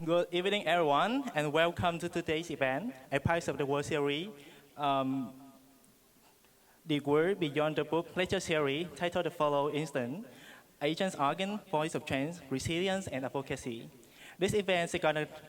Good evening, everyone, and welcome to today's event, a part of the World Series, the World Beyond the Book lecture series titled The Follow Instant, Agents Organ, Voice of Change, Resilience, and Advocacy. This event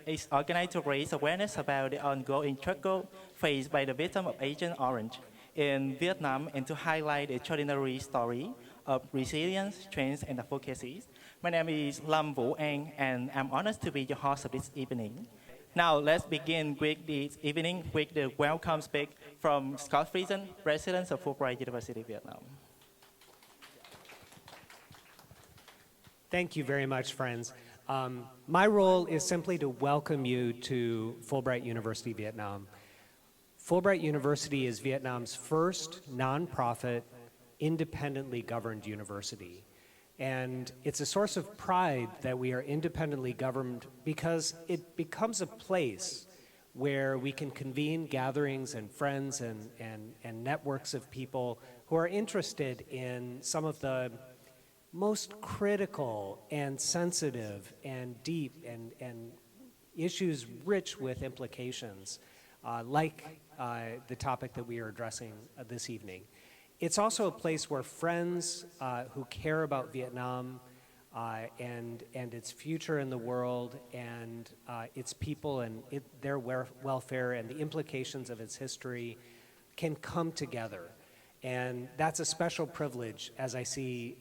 is organized to raise awareness about the ongoing struggle faced by the victim of Agent Orange in Vietnam and to highlight the extraordinary story of resilience, strength, and advocacy. My name is Lam Vũ Anh, and I'm honored to be your host of this evening. Now, let's begin with this evening with the welcome speech from Scott Friesen, President of Fulbright University, Vietnam. Thank you very much, friends. My role is simply to welcome you to Fulbright University, Vietnam. Fulbright University is Vietnam's first nonprofit, independently governed university. And it's a source of pride that we are independently governed because it becomes a place where we can convene gatherings and friends and networks of people who are interested in some of the most critical and sensitive and deep and issues rich with implications, like the topic that we are addressing this evening. It's also a place where friends who care about Vietnam and its future in the world and its people and their welfare and the implications of its history can come together. And that's a special privilege as I see,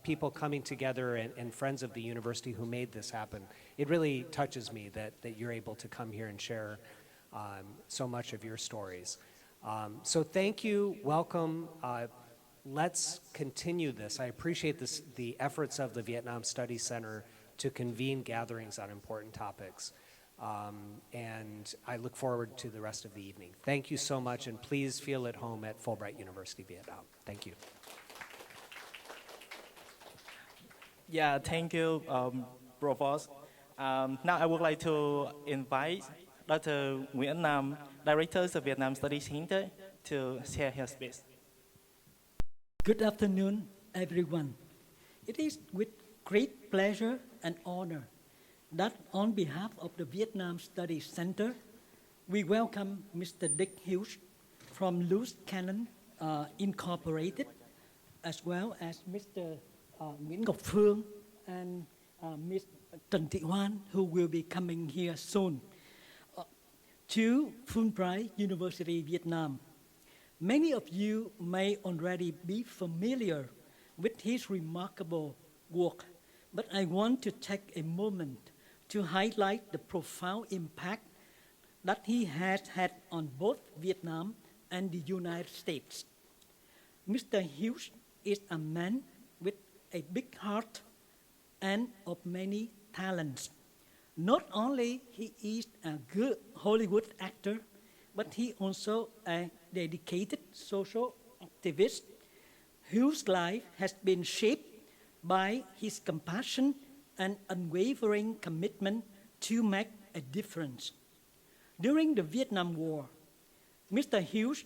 people coming together and friends of the university who made this happen. It really touches me that you're able to come here and share so much of your stories. So thank you, welcome. Let's continue this. I appreciate the efforts of the Vietnam Studies Center to convene gatherings on important topics. And I look forward to the rest of the evening. Thank you so much, and please feel at home at Fulbright University, Vietnam. Thank you. Yeah, thank you, Provost. Now I would like to invite Dr. Nguyễn Nam, Director of Vietnam Studies Center, to share his speech. Good afternoon, everyone. It is with great pleasure and honor that on behalf of the Vietnam Studies Center, we welcome Mr. Dick Hughes from Loose Cannon Incorporated, as well as Mr. Nguyễn Ngọc Phương and Ms. Trần Thị Hoan, who will be coming here soon, to Fulbright University, Vietnam. Many of you may already be familiar with his remarkable work, but I want to take a moment to highlight the profound impact that he has had on both Vietnam and the United States. Mr. Hughes is a man with a big heart and of many talents. Not only he is a good Hollywood actor, but he also a dedicated social activist whose life has been shaped by his compassion and unwavering commitment to make a difference. During the Vietnam War, Mr. Hughes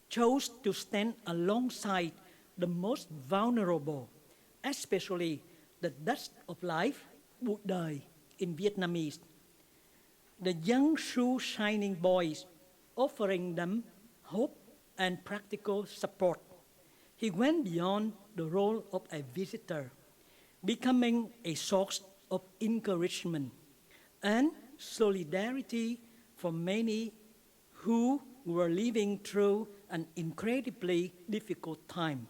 chose to stand alongside the most vulnerable, especially the dust of life, bụi đời, in Vietnamese. The young shoe shining boys, offering them hope and practical support. He went beyond the role of a visitor, becoming a source of encouragement and solidarity for many who were living through an incredibly difficult time.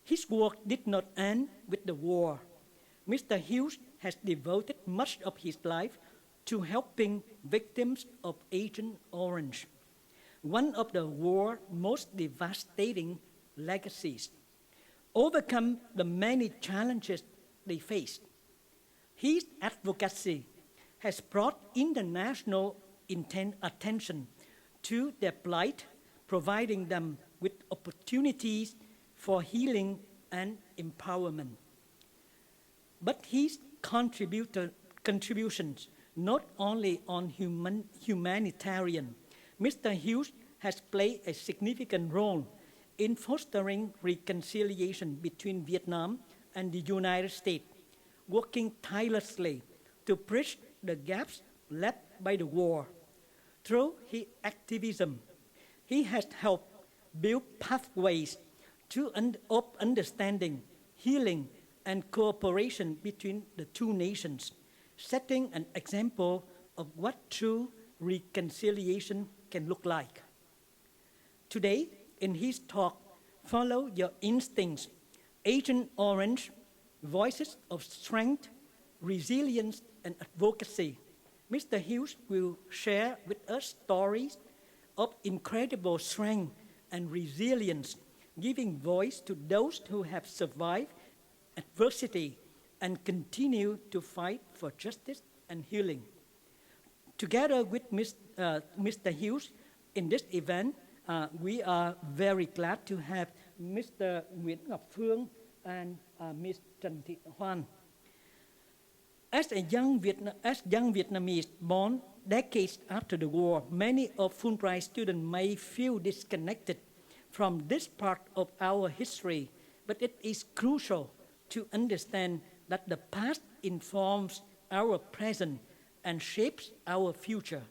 His work did not end with the war. Mr. Hughes has devoted much of his life to helping victims of Agent Orange, one of the war's most devastating legacies, overcome the many challenges they faced. His advocacy has brought international attention to their plight, providing them with opportunities for healing and empowerment. But his contributions, not only on humanitarian, Mr. Hughes has played a significant role in fostering reconciliation between Vietnam and the United States, working tirelessly to bridge the gaps left by the war. Through his activism, he has helped build pathways of understanding, healing, and cooperation between the two nations, setting an example of what true reconciliation can look like. Today, in his talk, Follow Your Instincts, Agent Orange, Voices of Strength, Resilience, and Advocacy, Mr. Hughes will share with us stories of incredible strength and resilience, giving voice to those who have survived adversity and continue to fight for justice and healing. Together with Mr. Hughes in this event, we are very glad to have Mr. Nguyễn Ngọc Phương and Ms. Trần Thị Hoan. As young Vietnamese born decades after the war, many of Fulbright students may feel disconnected from this part of our history, but it is crucial to understand that the past informs our present and shapes our future.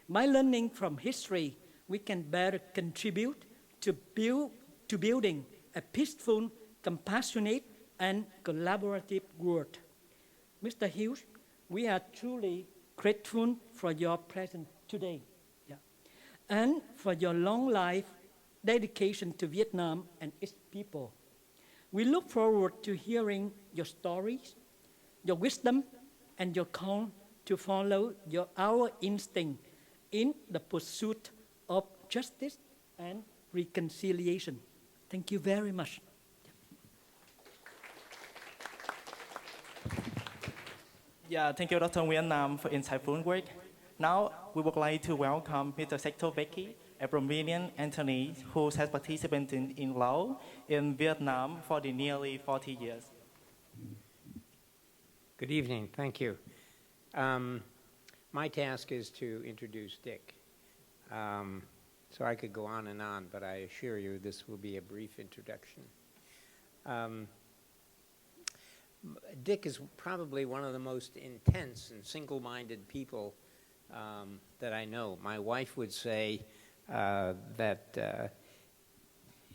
By learning from history, we can better contribute to building a peaceful, compassionate, and collaborative world. Mr. Hughes, we are truly grateful for your presence today, and for your long life dedication to Vietnam and its people. We look forward to hearing your stories, your wisdom, and your call to follow our instinct in the pursuit of justice and reconciliation. Thank you very much. Yeah, thank you, Dr. Nguyen Nam, for insightful work. Now, we would like to welcome Mr. Sector Becky, a Brazilian attorney who has participated in law in Vietnam for the nearly 40 years. Good evening, thank you. My task is to introduce Dick. So I could go on, but I assure you this will be a brief introduction. Dick is probably one of the most intense and single-minded people that I know. My wife would say that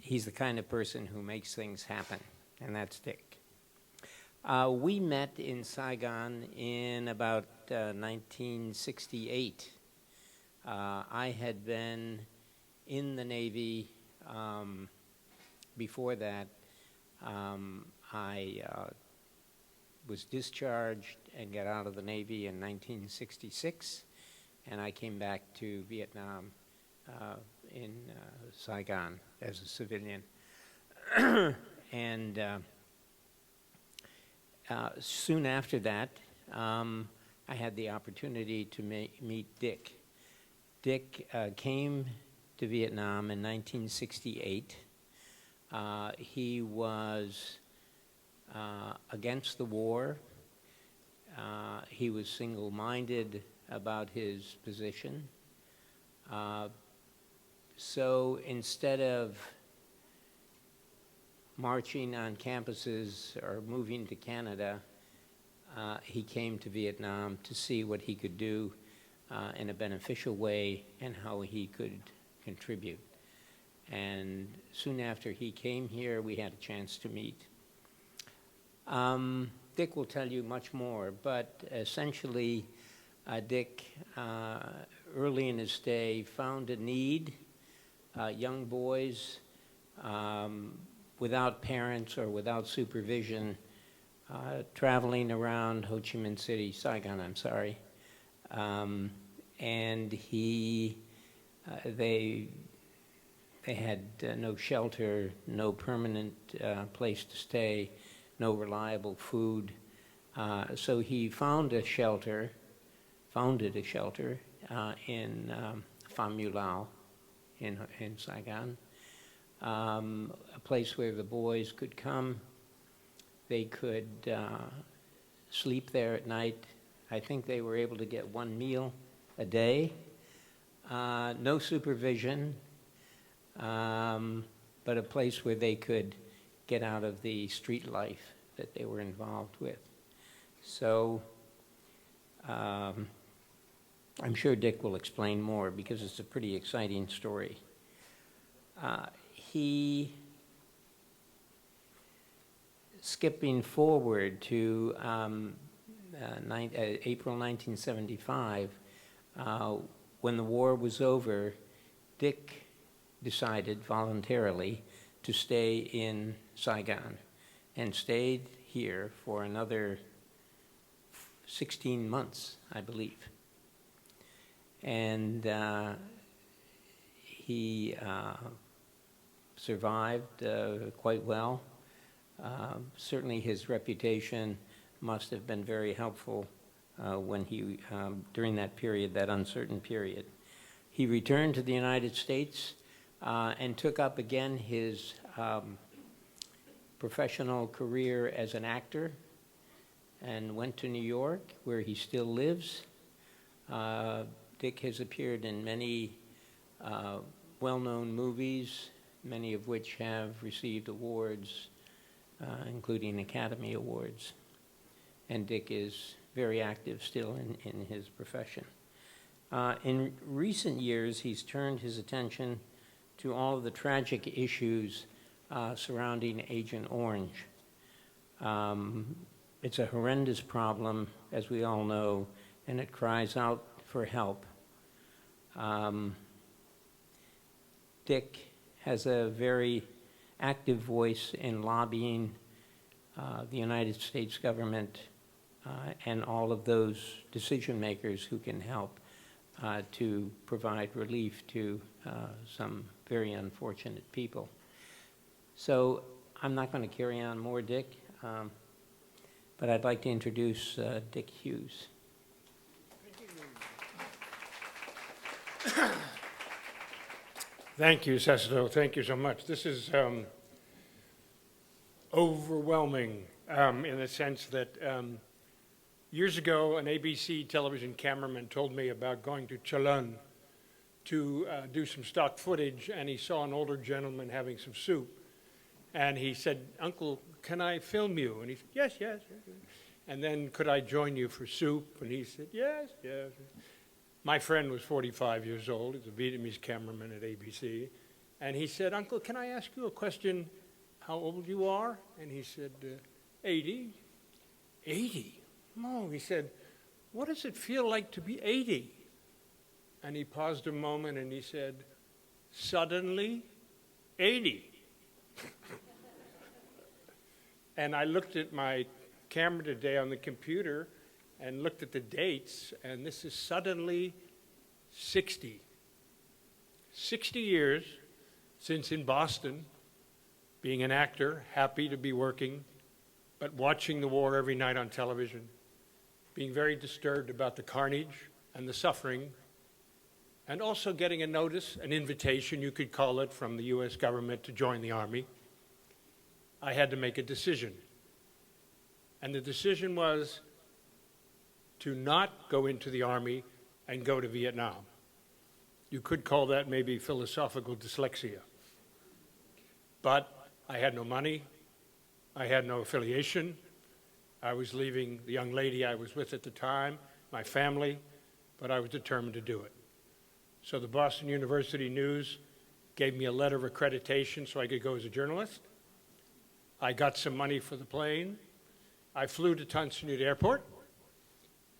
he's the kind of person who makes things happen, and that's Dick. We met in Saigon in about 1968. I had been in the Navy before that. I was discharged and got out of the Navy in 1966, and I came back to Vietnam in Saigon as a civilian. And soon after that, I had the opportunity to meet Dick. Dick came to Vietnam in 1968. He was against the war. He was single-minded about his position. So instead of marching on campuses or moving to Canada, he came to Vietnam to see what he could do in a beneficial way and how he could contribute. And soon after he came here, we had a chance to meet. Dick will tell you much more, but essentially, Dick, early in his stay, found a need, young boys without parents or without supervision, traveling around Ho Chi Minh City, Saigon, I'm sorry. And they had no shelter, no permanent place to stay, no reliable food. So he founded a shelter in Pham Nhu Lao in Saigon, a place where the boys could come. They could sleep there at night. I think they were able to get one meal a day, no supervision, but a place where they could get out of the street life that they were involved with. So I'm sure Dick will explain more because it's a pretty exciting story. Skipping forward to April 1975, when the war was over, Dick decided voluntarily to stay in Saigon and stayed here for another 16 months, I believe. And he survived quite well. Certainly his reputation must have been very helpful when he, during that period, that uncertain period. He returned to the United States and took up again his professional career as an actor and went to New York, where he still lives. Dick has appeared in many well-known movies, many of which have received awards, including Academy Awards. And Dick is very active still in his profession. In recent years, he's turned his attention to all of the tragic issues surrounding Agent Orange. It's a horrendous problem, as we all know, and it cries out for help. Dick has a very active voice in lobbying the United States government and all of those decision makers who can help to provide relief to some very unfortunate people. So I'm not going to carry on more, Dick, but I'd like to introduce Dick Hughes. Thank you, Cecil. Thank you so much. This is overwhelming in the sense that years ago, an ABC television cameraman told me about going to Cholon to do some stock footage, and he saw an older gentleman having some soup. And he said, "Uncle, can I film you?" And he said, "Yes, yes, yes." And then, "Could I join you for soup?" And he said, "Yes, yes." My friend was 45 years old. He's a Vietnamese cameraman at ABC. And he said, "Uncle, can I ask you a question? How old you are?" And he said, 80. 80? No, he said, "What does it feel like to be 80? And he paused a moment and he said, "Suddenly 80. And I looked at my camera today on the computer and looked at the dates, and this is suddenly 60. 60 years since in Boston, being an actor, happy to be working, but watching the war every night on television, being very disturbed about the carnage and the suffering, and also getting a notice, an invitation, you could call it, from the US government to join the Army. I had to make a decision. And the decision was to not go into the Army and go to Vietnam. You could call that maybe philosophical dyslexia. But I had no money. I had no affiliation. I was leaving the young lady I was with at the time, my family, but I was determined to do it. So the Boston University News gave me a letter of accreditation so I could go as a journalist. I got some money for the plane. I flew to Tan Son Nhut Airport.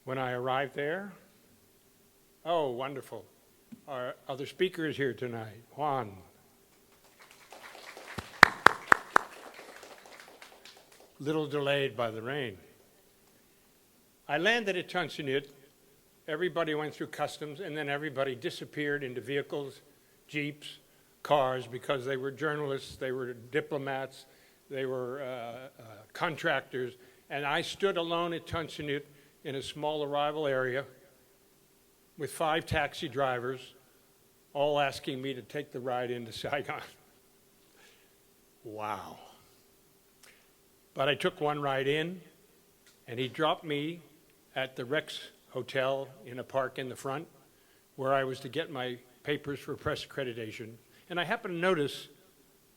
When I arrived there, oh, wonderful. Our other speaker is here tonight, Juan. Little delayed by the rain. I landed at Tan Son Nhut. Everybody went through customs, and then everybody disappeared into vehicles, jeeps, cars, because they were journalists, they were diplomats, they were contractors, and I stood alone at Tan Son Nhut in a small arrival area with 5 taxi drivers, all asking me to take the ride into Saigon. Wow. But I took one ride in, and he dropped me at the Rex Hotel in a park in the front, where I was to get my papers for press accreditation. And I happened to notice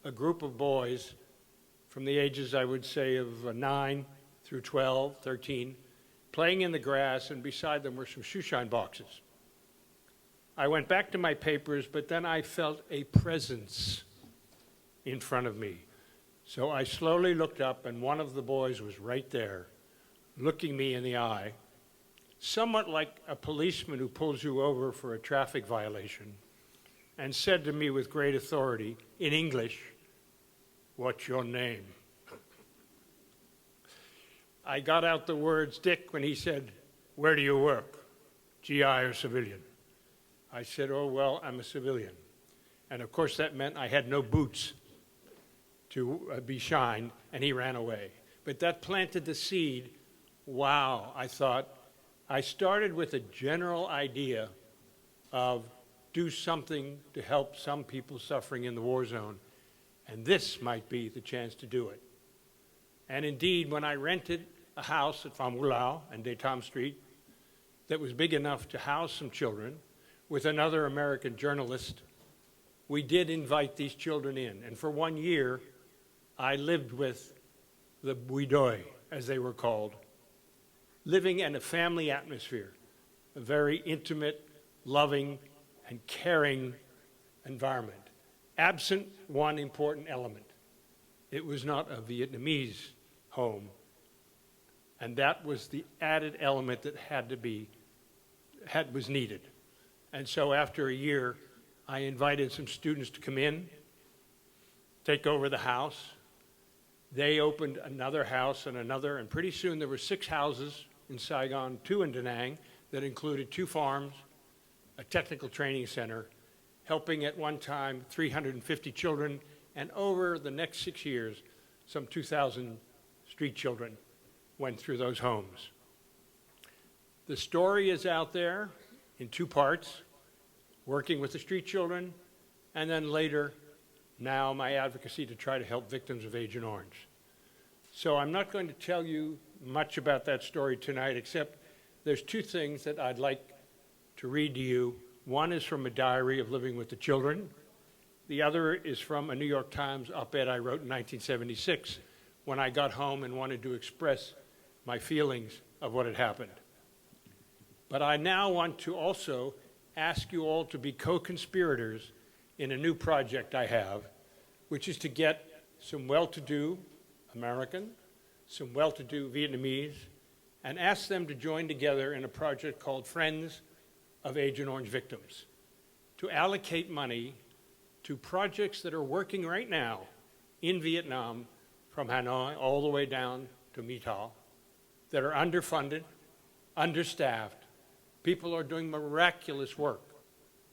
a group of boys from the ages, I would say, of 9 through 12, 13, playing in the grass, and beside them were some shoeshine boxes. I went back to my papers, but then I felt a presence in front of me. So I slowly looked up, and one of the boys was right there, looking me in the eye, somewhat like a policeman who pulls you over for a traffic violation, and said to me with great authority, in English, "What's your name?" I got out the words, Dick, when he said, "Where do you work, GI or civilian?" I said, "Oh, well, I'm a civilian." And of course that meant I had no boots to be shined, and he ran away. But that planted the seed. Wow, I thought. I started with a general idea of do something to help some people suffering in the war zone, and this might be the chance to do it. And indeed, when I rented a house at Pham Ngulau and De Tam Street that was big enough to house some children with another American journalist, we did invite these children in. And for 1 year, I lived with the Buidoi, as they were called, living in a family atmosphere, a very intimate, loving, and caring environment, absent one important element. It was not a Vietnamese home, and that was the added element that was needed. And so after a year, I invited some students to come in, take over the house. They opened another house and another, and pretty soon there were 6 houses in Saigon, 2 in Da Nang, that included 2 farms, a technical training center, helping at one time 350 children, and over the next 6 years, some 2,000 street children went through those homes. The story is out there in 2 parts, working with the street children, and then later, now my advocacy to try to help victims of Agent Orange. So I'm not going to tell you much about that story tonight, except there's 2 things that I'd like to read to you. One is from a diary of living with the children. The other is from a New York Times op-ed I wrote in 1976 when I got home and wanted to express my feelings of what had happened. But I now want to also ask you all to be co-conspirators in a new project I have, which is to get some well-to-do American, some well-to-do Vietnamese, and ask them to join together in a project called Friends of Agent Orange Victims, to allocate money to projects that are working right now in Vietnam, from Hanoi all the way down to My Tho, that are underfunded, understaffed. People are doing miraculous work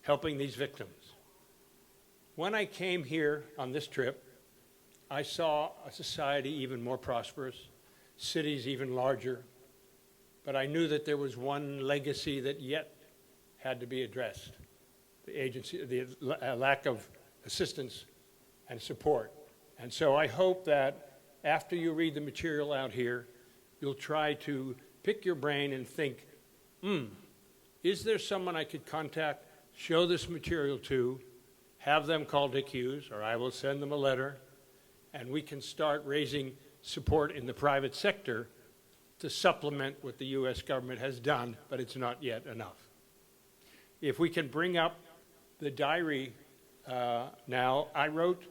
helping these victims. When I came here on this trip, I saw a society even more prosperous, cities even larger, but I knew that there was one legacy that yet had to be addressed, the lack of assistance and support. And so I hope that after you read the material out here, you'll try to pick your brain and think, is there someone I could contact, show this material to, have them call Dick Hughes, or I will send them a letter, and we can start raising support in the private sector to supplement what the U.S. government has done, but it's not yet enough. If we can bring up the diary now, I wrote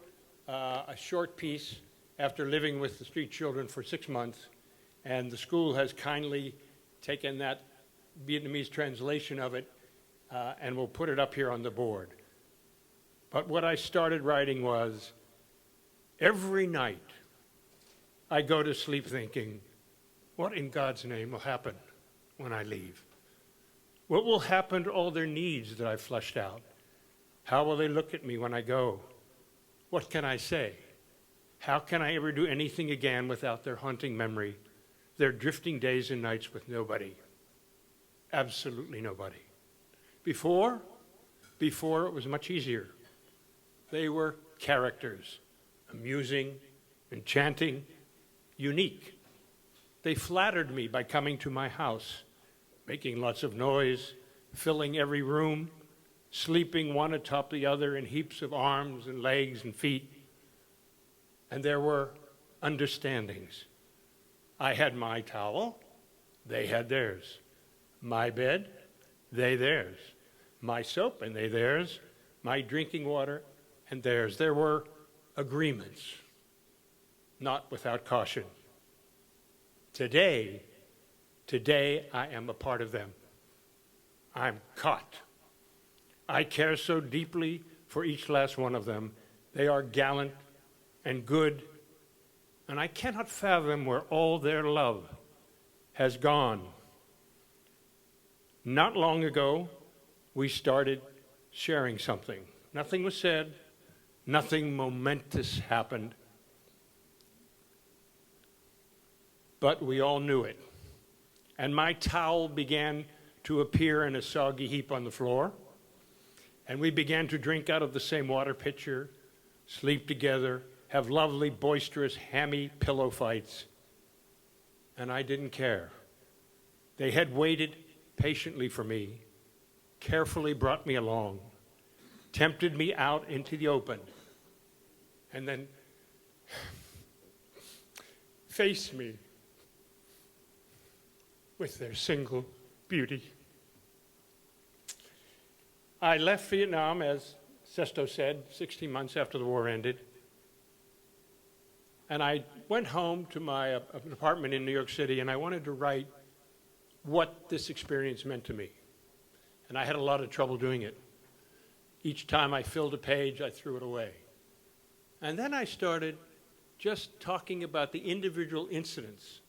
a short piece after living with the street children for 6 months, and the school has kindly taken that Vietnamese translation of it, and we'll put it up here on the board. But what I started writing was, every night I go to sleep thinking, what in God's name will happen when I leave? What will happen to all their needs that I've flushed out? How will they look at me when I go? What can I say? How can I ever do anything again without their haunting memory, their drifting days and nights with nobody? Absolutely nobody. Before it was much easier. They were characters, amusing, enchanting, unique. They flattered me by coming to my house, making lots of noise, filling every room, sleeping one atop the other in heaps of arms and legs and feet. And there were understandings. I had my towel, they had theirs. My bed, they theirs. My soap, and they theirs. My drinking water, and theirs. There were agreements, not without caution. Today I am a part of them. I'm caught. I care so deeply for each last one of them. They are gallant and good, and I cannot fathom where all their love has gone. Not long ago, we started sharing something. Nothing was said, nothing momentous happened, but we all knew it. And my towel began to appear in a soggy heap on the floor, and we began to drink out of the same water pitcher, sleep together, have lovely, boisterous, hammy pillow fights. And I didn't care. They had waited patiently for me, carefully brought me along, tempted me out into the open, and then faced me with their single beauty. I left Vietnam, as Sesto said, 16 months after the war ended. And I went home to my apartment in New York City, and I wanted to write what this experience meant to me. And I had a lot of trouble doing it. Each time I filled a page, I threw it away. And then I started just talking about the individual incidents,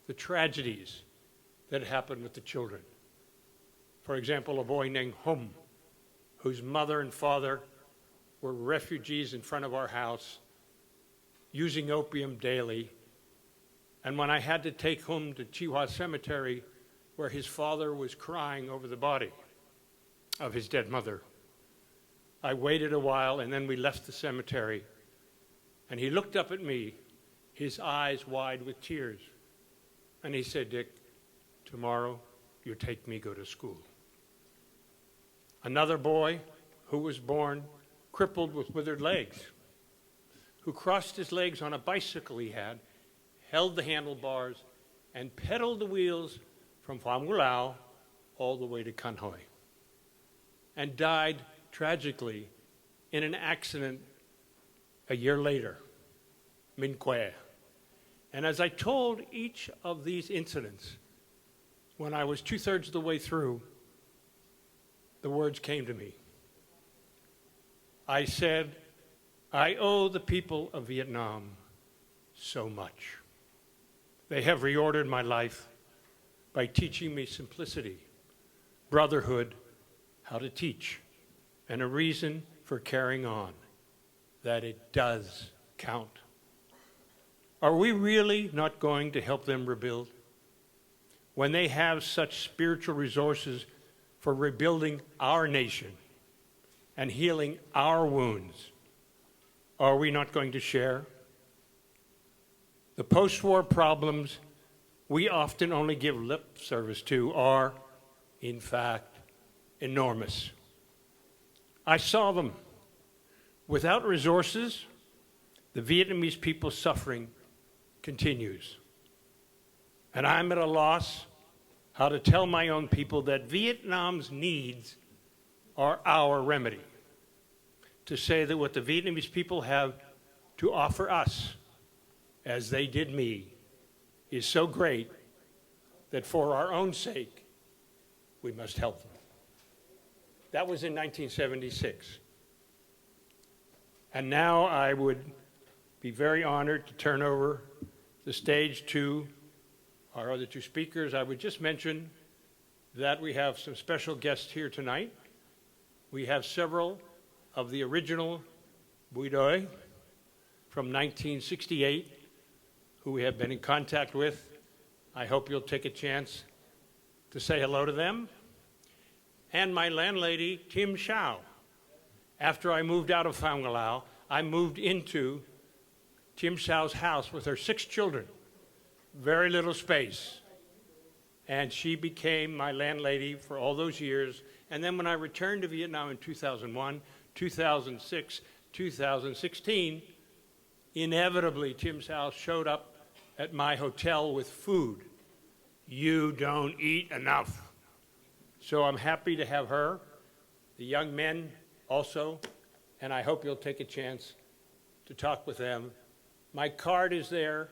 the tragedies that happened with the children. For example, a boy named Hum, whose mother and father were refugees in front of our house, using opium daily. And when I had to take Hum to Trhe Cemetery, where his father was crying over the body of his dead mother, I waited a while, and then we left the cemetery. And he looked up at me, his eyes wide with tears. And he said, "Dick, tomorrow you take me go to school." Another boy who was born crippled with withered legs, who crossed his legs on a bicycle he had, held the handlebars, and pedaled the wheels from Pham Ngulau all the way to Can Hoi, and died tragically in an accident a year later, Minh Que. And as I told each of these incidents, when I was 2/3 of the way through, the words came to me. I said, I owe the people of Vietnam so much. They have reordered my life by teaching me simplicity, brotherhood, how to teach, and a reason for carrying on, that it does count. Are we really not going to help them rebuild? When they have such spiritual resources for rebuilding our nation and healing our wounds, are we not going to share? The post-war problems we often only give lip service to are, in fact, enormous. I saw them. Without resources, the Vietnamese people's suffering continues. And I'm at a loss how to tell my own people that Vietnam's needs are our remedy. To say that what the Vietnamese people have to offer us, as they did me, is so great that for our own sake, we must help them. That was in 1976. And now I would be very honored to turn over the stage to our other two speakers. I would just mention that we have some special guests here tonight. We have several of the original Bui Doi from 1968 who we have been in contact with. I hope you'll take a chance to say hello to them. And my landlady, Tim Shao. After I moved out of Pham Ngulau, I moved into Tim Shao's house with her 6 children, very little space. And she became my landlady for all those years. And then when I returned to Vietnam in 2001, 2006, 2016, inevitably Tim Shao showed up at my hotel with food you don't eat enough. So I'm happy to have her, the young men also, and I hope you'll take a chance to talk with them. My card is there.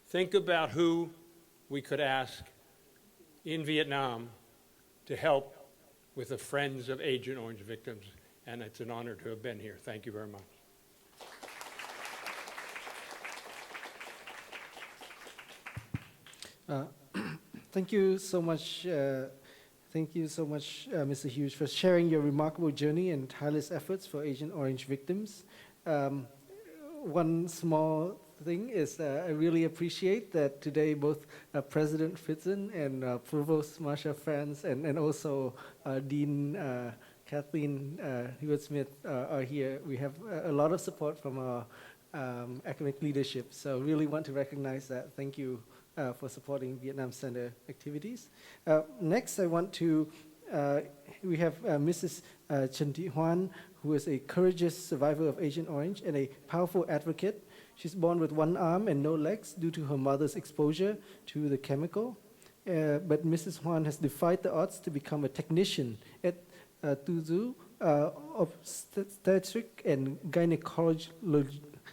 Think about who we could ask in Vietnam to help with the Friends of Agent Orange victims, and it's an honor to have been here. Thank you very much. Thank you so much. Mr. Hughes, for sharing your remarkable journey and tireless efforts for Agent Orange victims. One small thing is I really appreciate that today both President Fitzen and Provost Marsha Franz and also Dean Kathleen Hewitt-Smith are here. We have a lot of support from our academic leadership, so really want to recognize that. Thank you for supporting Vietnam Center activities. Next, I want to, we have Mrs. Trần Thị Hoan, who is a courageous survivor of Agent Orange and a powerful advocate. She's born with one arm and no legs due to her mother's exposure to the chemical. But Mrs. Hoan has defied the odds to become a technician at Tuzu Obstetric and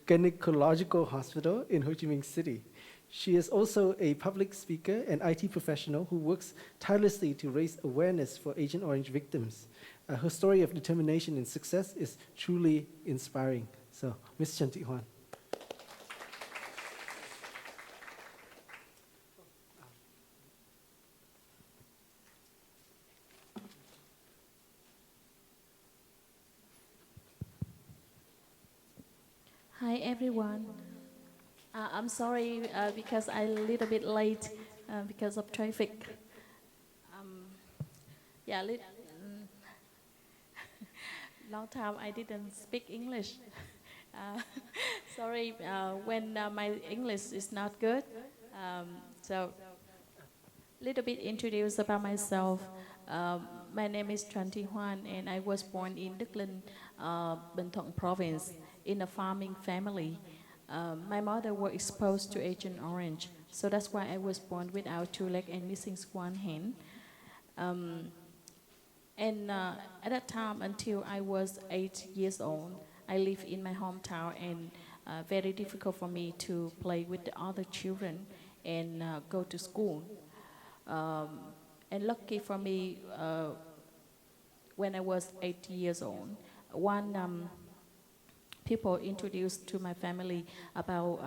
Gynecological Hospital in Ho Chi Minh City. She is also a public speaker and IT professional who works tirelessly to raise awareness for Agent Orange victims. Her story of determination and success is truly inspiring. So, Ms. Trần Thị Hoan. Hi everyone. I'm sorry because I'm a little bit late because of traffic. Long time I didn't speak English. Sorry when my English is not good. So, little bit introduce about myself. My name is Trần Thị Hoan and I was born in Đức Linh, Bình Thuận province in a farming family. My mother was exposed to Agent Orange, so that's why I was born without two legs and missing one hand. At that time, until I was 8 years old, I lived in my hometown, and very difficult for me to play with the other children and go to school. And lucky for me, when I was 8 years old, one people introduced to my family about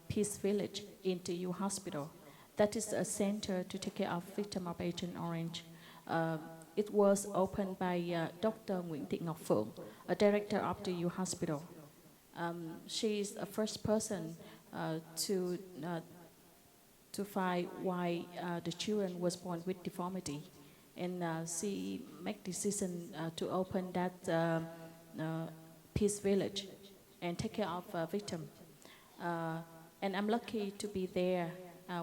Peace Village in TU Hospital. That is a center to take care of victims of Agent Orange. It was opened by Dr. Nguyễn Thị Ngọc Phượng, a director of TU Hospital. She is the first person to find why the children was born with deformity, and she made decision to open that Peace Village and take care of victims. And I'm lucky to be there.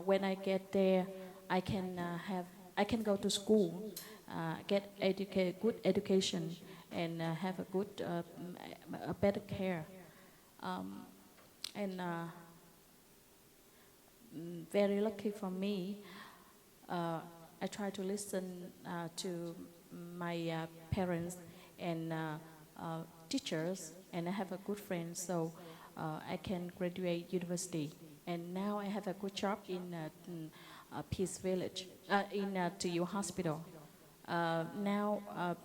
When I get there, I can go to school, get good education, and have a good, a better care. Very lucky for me. I try to listen to my parents and teachers, and I have a good friend, so I can graduate university. And now I have a good job in Peace Village, in TU Hospital. Now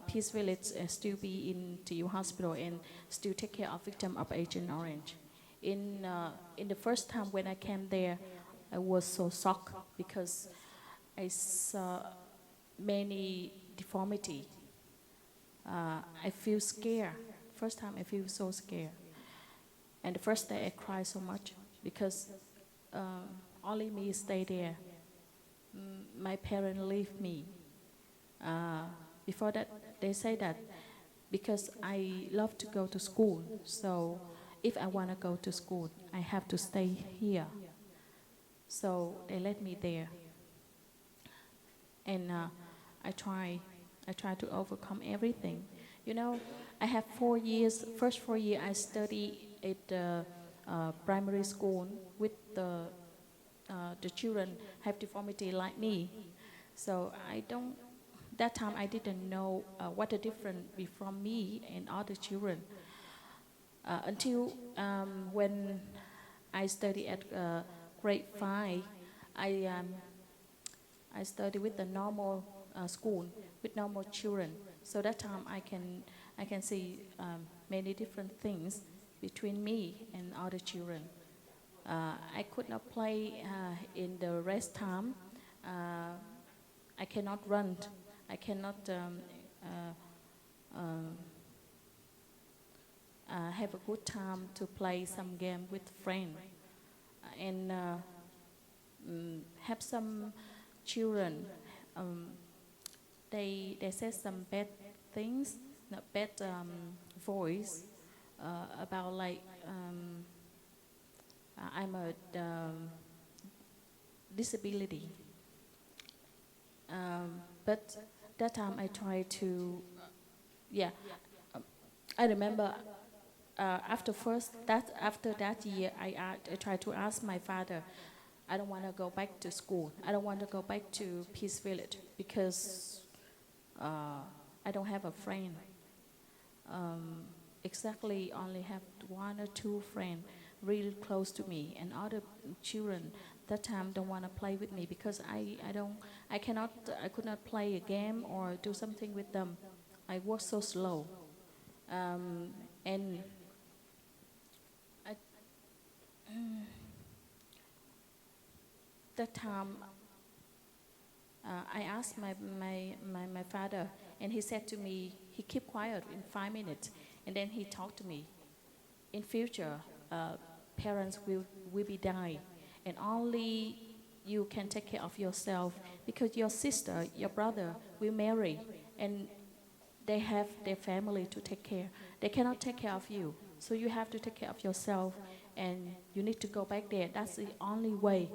Peace Village still be in TU Hospital and still take care of victims of Agent Orange. In the first time when I came there, I was so shocked because I saw many deformity. I feel scared. First time I feel so scared. And the first day I cried so much because only me stay there. My parents leave me. Before that, they say that because I love to go to school, so if I want to go to school, I have to stay here. So they let me there. And I try to overcome everything. You know, I have 4 years, first 4 years I studied at primary school with the the children have deformity like me. So that time I didn't know what the difference be from me and other children. Until when I study at grade 5, I study with the normal school with normal children. So that time I can see many different things between me and other children. I could not play in the rest time. I cannot run. I cannot have a good time to play some game with friends. And have some children, they say some bad things, not bad voice about like I'm a disability. But that time I tried to, I remember after that year, I tried to ask my father, I don't want to go back to school. I don't want to go back to Peace Village because I don't have a friend. Exactly, only have 1 or 2 friends really close to me, and other children that time don't want to play with me because I could not play a game or do something with them. I was so slow, and that time I asked my father, and he said to me, he kept quiet in 5 minutes, and then he talked to me. In future, parents will be dying, and only you can take care of yourself because your sister, your brother will marry, and they have their family to take care. They cannot take care of you, so you have to take care of yourself, and you need to go back there. That's the only way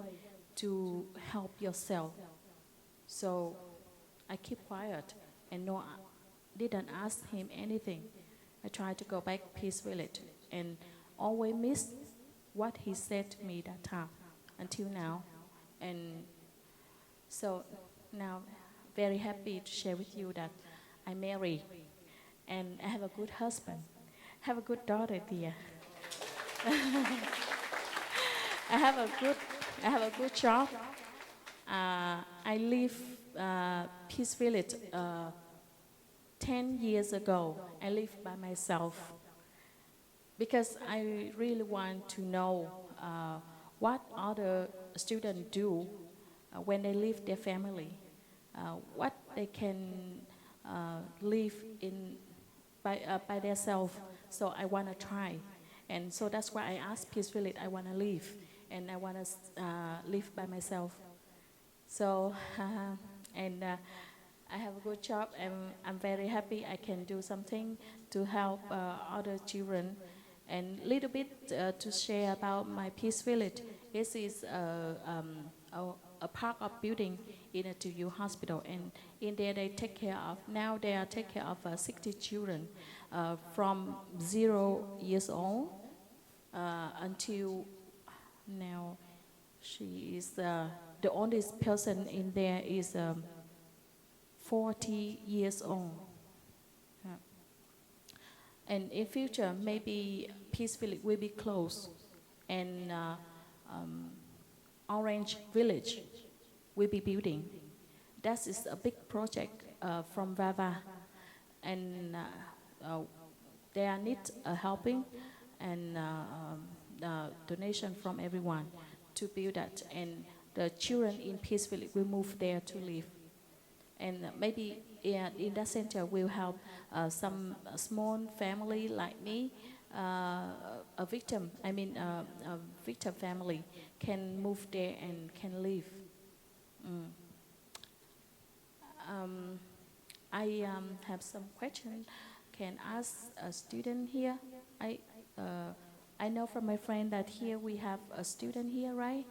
to help yourself. So I keep quiet and didn't ask him anything. I tried to go back Peace Village and always miss what he said to me that time until now. And so now very happy to share with you that I married and I have a good husband, have a good daughter dear. I have a good job. I leave Peace Village 10 years ago. I live by myself because I really want to know what other students do when they leave their family, what they can live in by themselves. So I want to try, and so that's why I asked Peace Village. I want to leave, and I want to live by myself. So and I have a good job, and I'm very happy I can do something to help other children. And a little bit to share about my Peace Village. This is a park of building in a 2U hospital, and in there they take care of, now they are take care of 60 children from 0 years old until now. She is the oldest person in there is 40 years old. And in future, maybe Peace Village will be closed, and Orange Village will be building. That is a big project from VAVA, and they are need helping and donation from everyone to build that. And the children in Peace Village will move there to live. And maybe in that center we'll help some small family like me, a victim family can move there and can live. I have some question. Can ask a student here. I know from my friend that here we have a student here, right?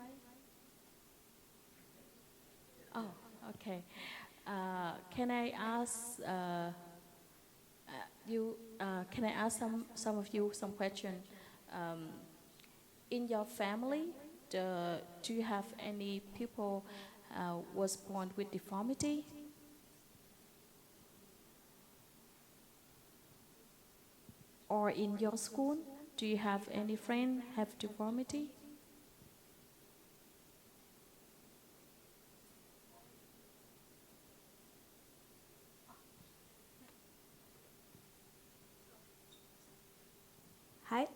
Oh, okay. Can I ask you? Can I ask some of you some question? In your family, do you have any people was born with deformity? Or in your school, do you have any friend have deformity? Hi.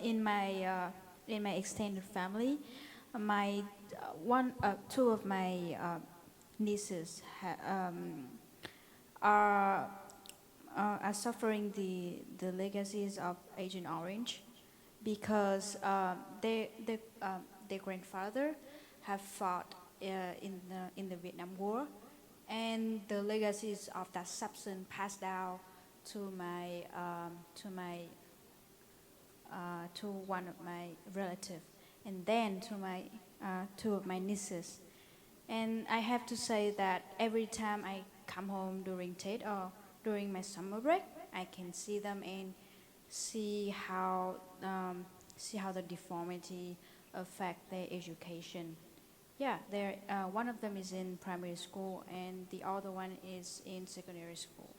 In my extended family, my two of my nieces are suffering the legacies of Agent Orange because their grandfather have fought in the Vietnam War, and the legacies of that substance passed down to one of my relatives, and then to my two of my nieces. And I have to say that every time I come home during Tet or during my summer break, I can see them and see how the deformity affect their education. Yeah, one of them is in primary school and the other one is in secondary school.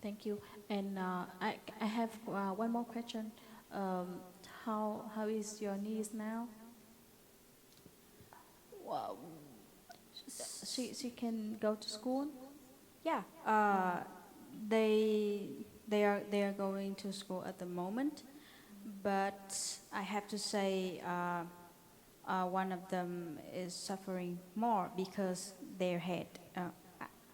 Thank you. And I have one more question. How is your niece now? Well, She can go to school? yeah, they are going to school at the moment, but I have to say one of them is suffering more because their head.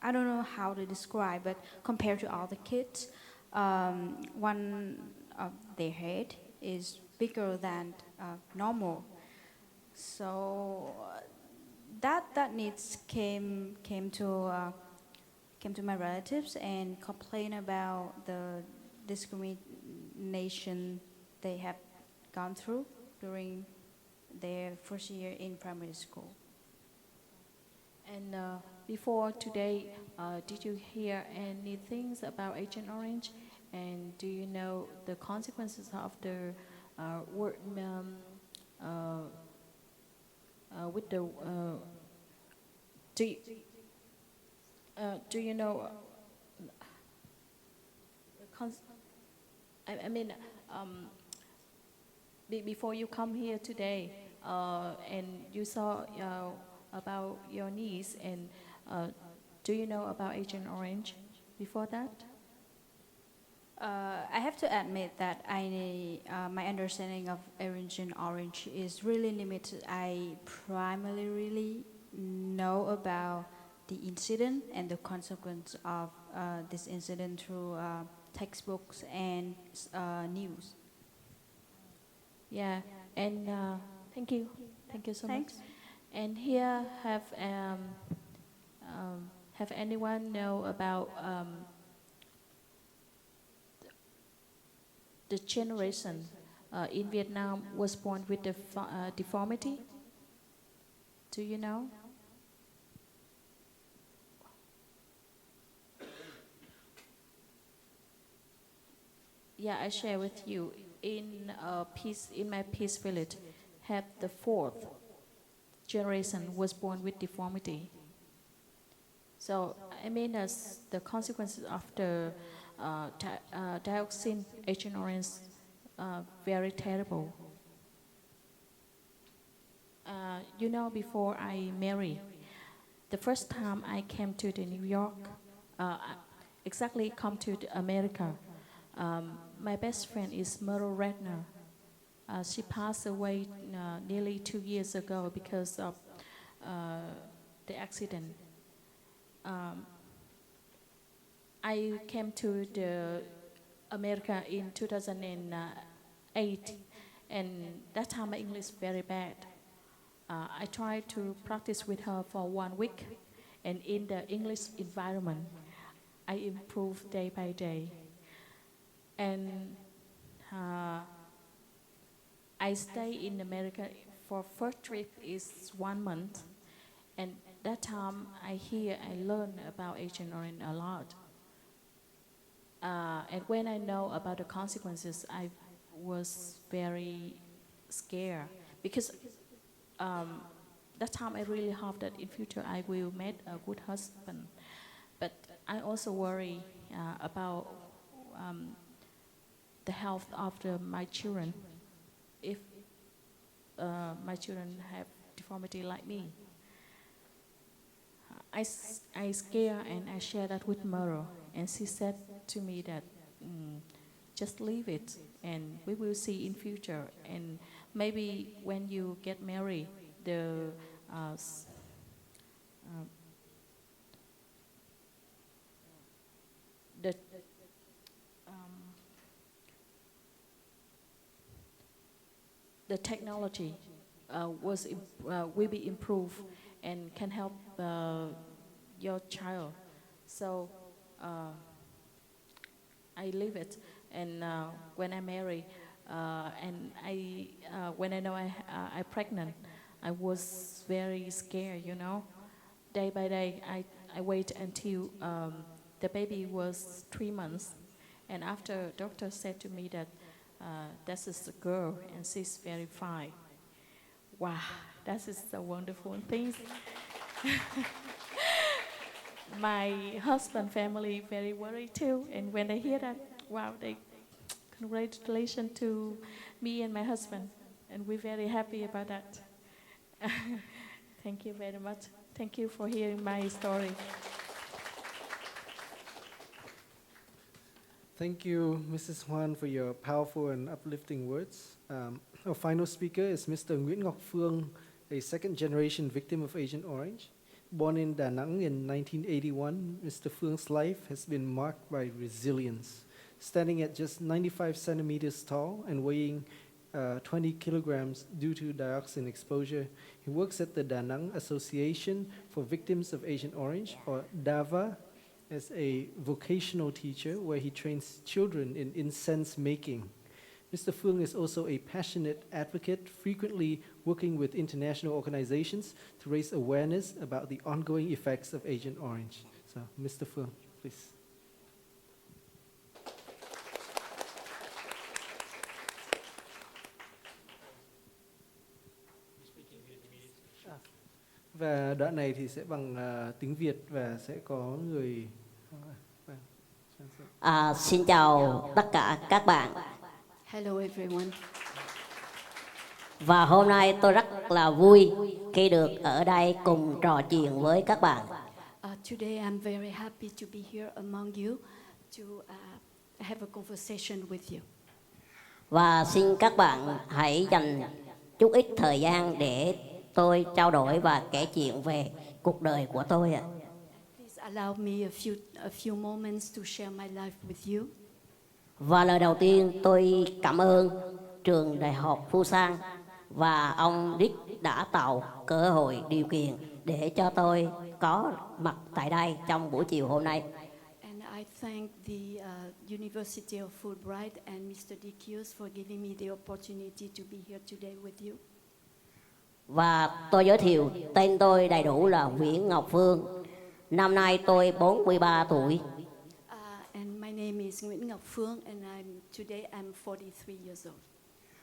I don't know how to describe, but compared to other kids, one of their head is bigger than normal. So that needs came to my relatives and complain about the discrimination they have gone through during their first year in primary school. And before today, did you hear anything about Agent Orange? And do you know the consequences of the word with the do you know I mean before you come here today and you saw about your niece, and do you know about Agent Orange before that? I have to admit that my understanding of Agent Orange is really limited. I primarily really know about the incident and the consequence of this incident through textbooks and news. Yeah, and thank you so Thanks. much. And here have anyone know about the generation in Vietnam was born with deformity? Do you know? Yeah, I share with you. In my peace village, have the fourth generation was born with deformity. So I mean, as the consequences of the dioxin Agent Orange, very terrible. You know, before I marry, the first time I came to the New York, exactly come to America, my best friend is Myrtle Redner. She passed away nearly 2 years ago because of the accident. I came to the America in 2008, and that time my English very bad. I tried to practice with her for 1 week, and in the English environment, I improved day by day. And I stay in America for first trip is 1 month, and that time I learn about Agent Orange a lot. And when I know about the consequences, I was very scared because that time I really hope that in future I will meet a good husband. But I also worry about the health of my children. If my children have deformity like me, I scare and I share that with Mero, and she said to me that just leave it, and we will see in future. And maybe when you get married, the technology will be improved and can help your child. So I leave it, and when I marry, and when I know I'm pregnant, I was very scared. You know, day by day, I wait until the baby was 3 months, and after doctor said to me that this is a girl and she's very fine. Wow, that is a wonderful thing. My husband family very worried too, and when they hear that, wow, they congratulations to me and my husband, and we're very happy about that. Thank you very much. Thank you for hearing my story. Thank you, Mrs. Hoan, for your powerful and uplifting words. Our final speaker is Mr. Nguyễn Ngọc Phương, a second-generation victim of Agent Orange. Born in Da Nang in 1981, Mr. Phương life has been marked by resilience. Standing at just 95 centimeters tall and weighing 20 kilograms due to dioxin exposure, he works at the Da Nang Association for Victims of Agent Orange, or DAVA, as a vocational teacher where he trains children in incense making. Mr. Phương is also a passionate advocate, frequently working with international organizations to raise awareness about the ongoing effects of Agent Orange. So, Mr. Phương, please. Và đoạn này thì sẽ bằng tiếng Việt và sẽ có người... Xin chào tất cả các bạn. Hello everyone. Và hôm nay tôi rất là vui khi được ở đây cùng trò chuyện với các bạn. Today I'm very happy to be here among you to have a conversation with you. Và xin các bạn hãy dành chút ít thời gian để tôi trao đổi và kể chuyện về cuộc đời của tôi ạ. Please allow me a few moments to share my life with you. Và lời đầu tiên tôi cảm ơn trường Đại học Busan và ông Dick đã tạo cơ hội điều kiện để cho tôi có mặt tại đây trong buổi chiều hôm nay. And I thank the University of Fulbright and Mr. Dick Hughes for giving me the opportunity to be here today with you. Và tôi giới thiệu tên tôi đầy đủ là Nguyễn Ngọc Phương. Năm nay tôi 43 tuổi. And my name is Nguyễn Ngọc Phương and today I'm 43 years old.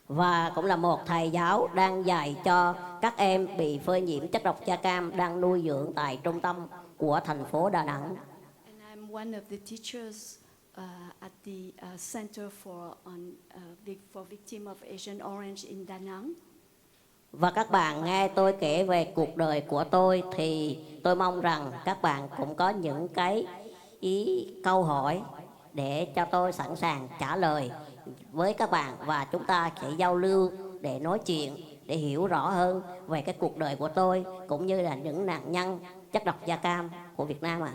Và cũng là một thầy giáo đang dạy cho các em bị phơi nhiễm chất độc da cam đang nuôi dưỡng tại trung tâm của thành phố Đà Nẵng. And I'm one of the teachers at the Center for Victim of Agent Orange in Da Nang. Và các bạn nghe tôi kể về cuộc đời của tôi thì tôi mong rằng các bạn cũng có những cái câu hỏi để cho tôi sẵn sàng trả lời với các bạn, và chúng ta sẽ giao lưu để nói chuyện, để hiểu rõ hơn về cái cuộc đời của tôi cũng như là những nạn nhân chất độc da cam của Việt Nam ạ.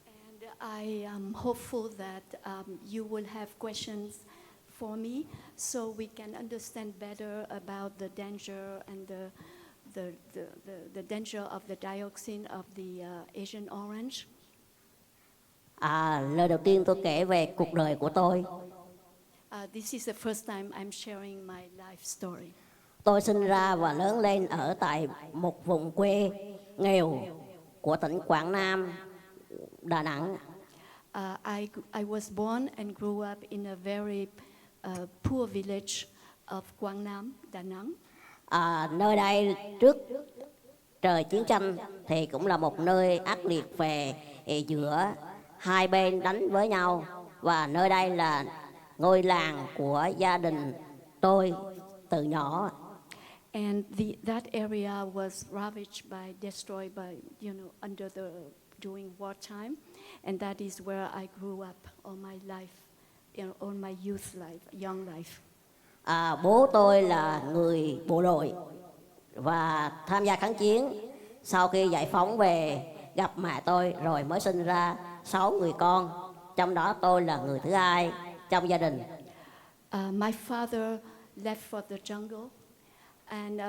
And I am hopeful that you will have questions for me, so we can understand better about the danger and the danger of the dioxin of the Agent Orange. Lời đầu tiên tôi kể về cuộc đời của tôi. This is the first time I'm sharing my life story. Tôi sinh ra và lớn lên ở tại một vùng quê nghèo của tỉnh Quảng Nam, Đà Nẵng. I was born and grew up in a very poor village of Quang Nam, Đà Nẵng. Nơi đây trước trời chiến tranh thì cũng là một nơi ác liệt về giữa hai bên đánh với nhau, và nơi đây là ngôi làng của gia đình tôi từ nhỏ. And that area was ravaged destroyed by, during wartime, and that is where I grew up all my life, all my youth life, young life. Bố tôi là người bộ đội và tham gia kháng chiến. Sau khi giải phóng về gặp mẹ tôi rồi mới sinh ra 6 người con, trong đó tôi là người thứ hai trong gia đình. My father left for the jungle and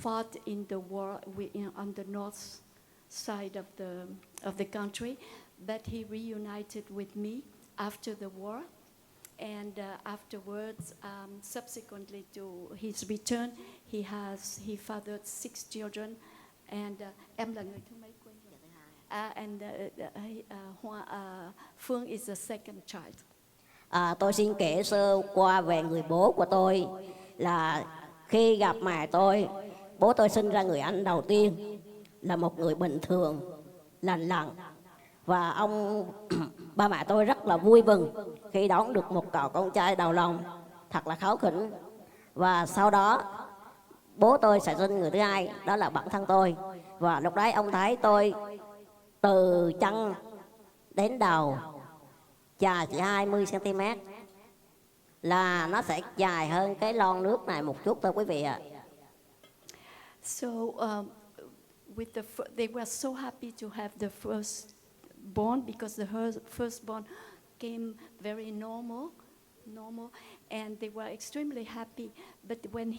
fought in the war on the north side of the country, but he reunited with me after the war. And afterwards, subsequently to his return, he fathered 6 children. And em là người thứ mấy quên rồi? Phương is the second child. Tôi xin kể sơ qua về người bố của tôi là khi gặp mẹ tôi, bố tôi sinh ra người anh đầu tiên là một người bình thường, lành lặn, và ba mẹ tôi rất là vui mừng khi đón được một cậu con trai đầu lòng thật là kháu khỉnh. Và sau đó bố tôi sẽ sinh người thứ hai, đó là bản thân tôi, và lúc đấy ông thấy tôi từ chân đến đầu dài chỉ 20 cm, là nó sẽ dài hơn cái lon nước này một chút thôi quý vị ạ. So they were so happy to have the firstborn because the firstborn came very normal, and they were extremely happy. But when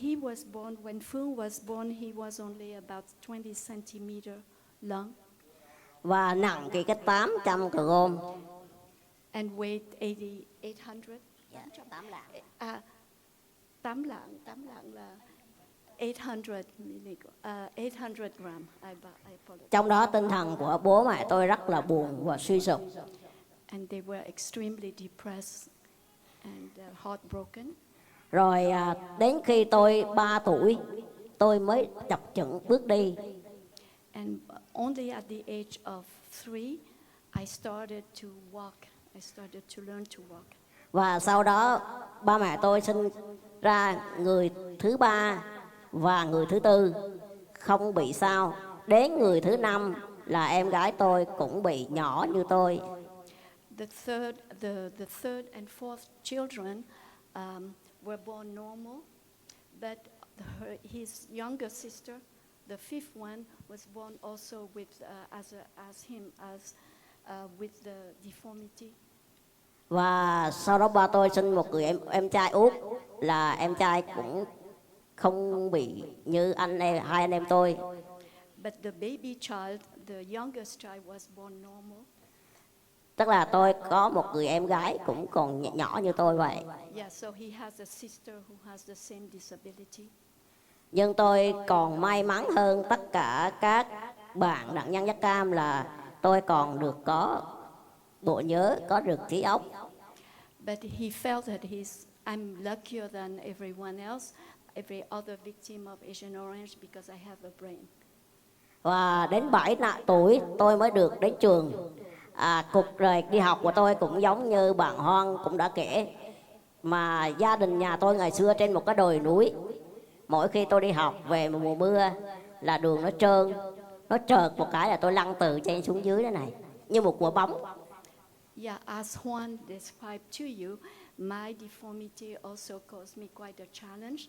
Phương was born, he was only about 20 cm long. Và nặng chỉ cái 800 kg. And weighed 800. Yeah, 8 lạng. 8 lạng là 800 gram. I apologize. Trong đó tinh thần của bố mẹ tôi rất là buồn và suy sụp. And they were extremely depressed and heartbroken. Rồi đến khi tôi 3 tuổi, tôi mới chập chững bước đi. And only at the age of 3, I started to walk. I started to learn to walk. Và sau đó ba mẹ tôi sinh ra người thứ 3 và người thứ 4 không bị sao. Đến người thứ 5 là em gái tôi cũng bị nhỏ như tôi. The third and fourth children were born normal, but his younger sister, the fifth one, was born also with with the deformity. Và sau đó ba tôi sinh một người em trai út, là em trai cũng không bị như hai anh em tôi. But the baby child, the youngest child, was born normal. Tức là tôi có một người em gái cũng còn nhỏ như tôi vậy. Yeah, so he has a sister who has the same disability. Nhưng tôi còn may mắn hơn tất cả các bạn nạn nhân da cam là tôi còn được có bộ nhớ, có được trí óc. But he felt that I'm luckier than everyone else, every other victim of Agent Orange, because I have a brain. Và đến 7 tuổi tôi mới được đến trường. Cuộc đời đi học của tôi cũng giống như bạn Hoan cũng đã kể, mà gia đình nhà tôi ngày xưa trên một cái đồi núi. Mỗi khi tôi đi học về mùa mưa là đường nó trơn, nó trợt một cái là tôi lăn từ trên xuống dưới thế này như một quả bóng. Yeah, as Juan described to you, my deformity also caused me quite a challenge.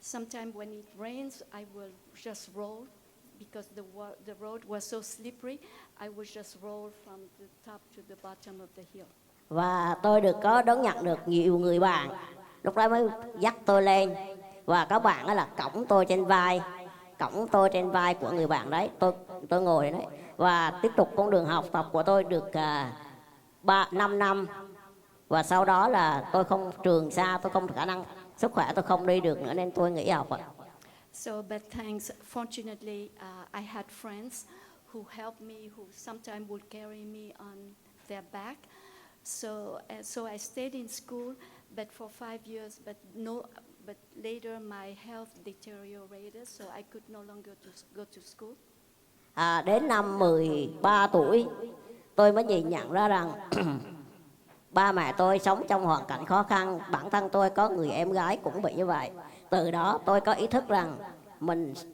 Sometimes when it rains, I will just roll because the road was so slippery. I would just roll from the top to the bottom of the hill. Và tôi được có đón nhận được nhiều người bạn, lúc đó mới dắt tôi lên. Và các bạn đó là cõng tôi trên vai của người bạn đấy, tôi ngồi đấy. Và tiếp tục con đường học tập của tôi được 5 năm. Và sau đó là tôi không trường xa, tôi không khả năng, sức khỏe tôi không đi được nữa nên tôi nghỉ học ạ. So, but fortunately, I had friends who helped me, who sometimes would carry me on their back. So I stayed in school, but for 5 years, but later my health deteriorated, so I could no longer go to school. Đến năm 13 tuổi, tôi mới nhìn nhận ra rằng ba mẹ tôi sống trong hoàn cảnh khó khăn, bản thân tôi có người em gái cũng bị như vậy. Từ đó tôi có ý thức rằng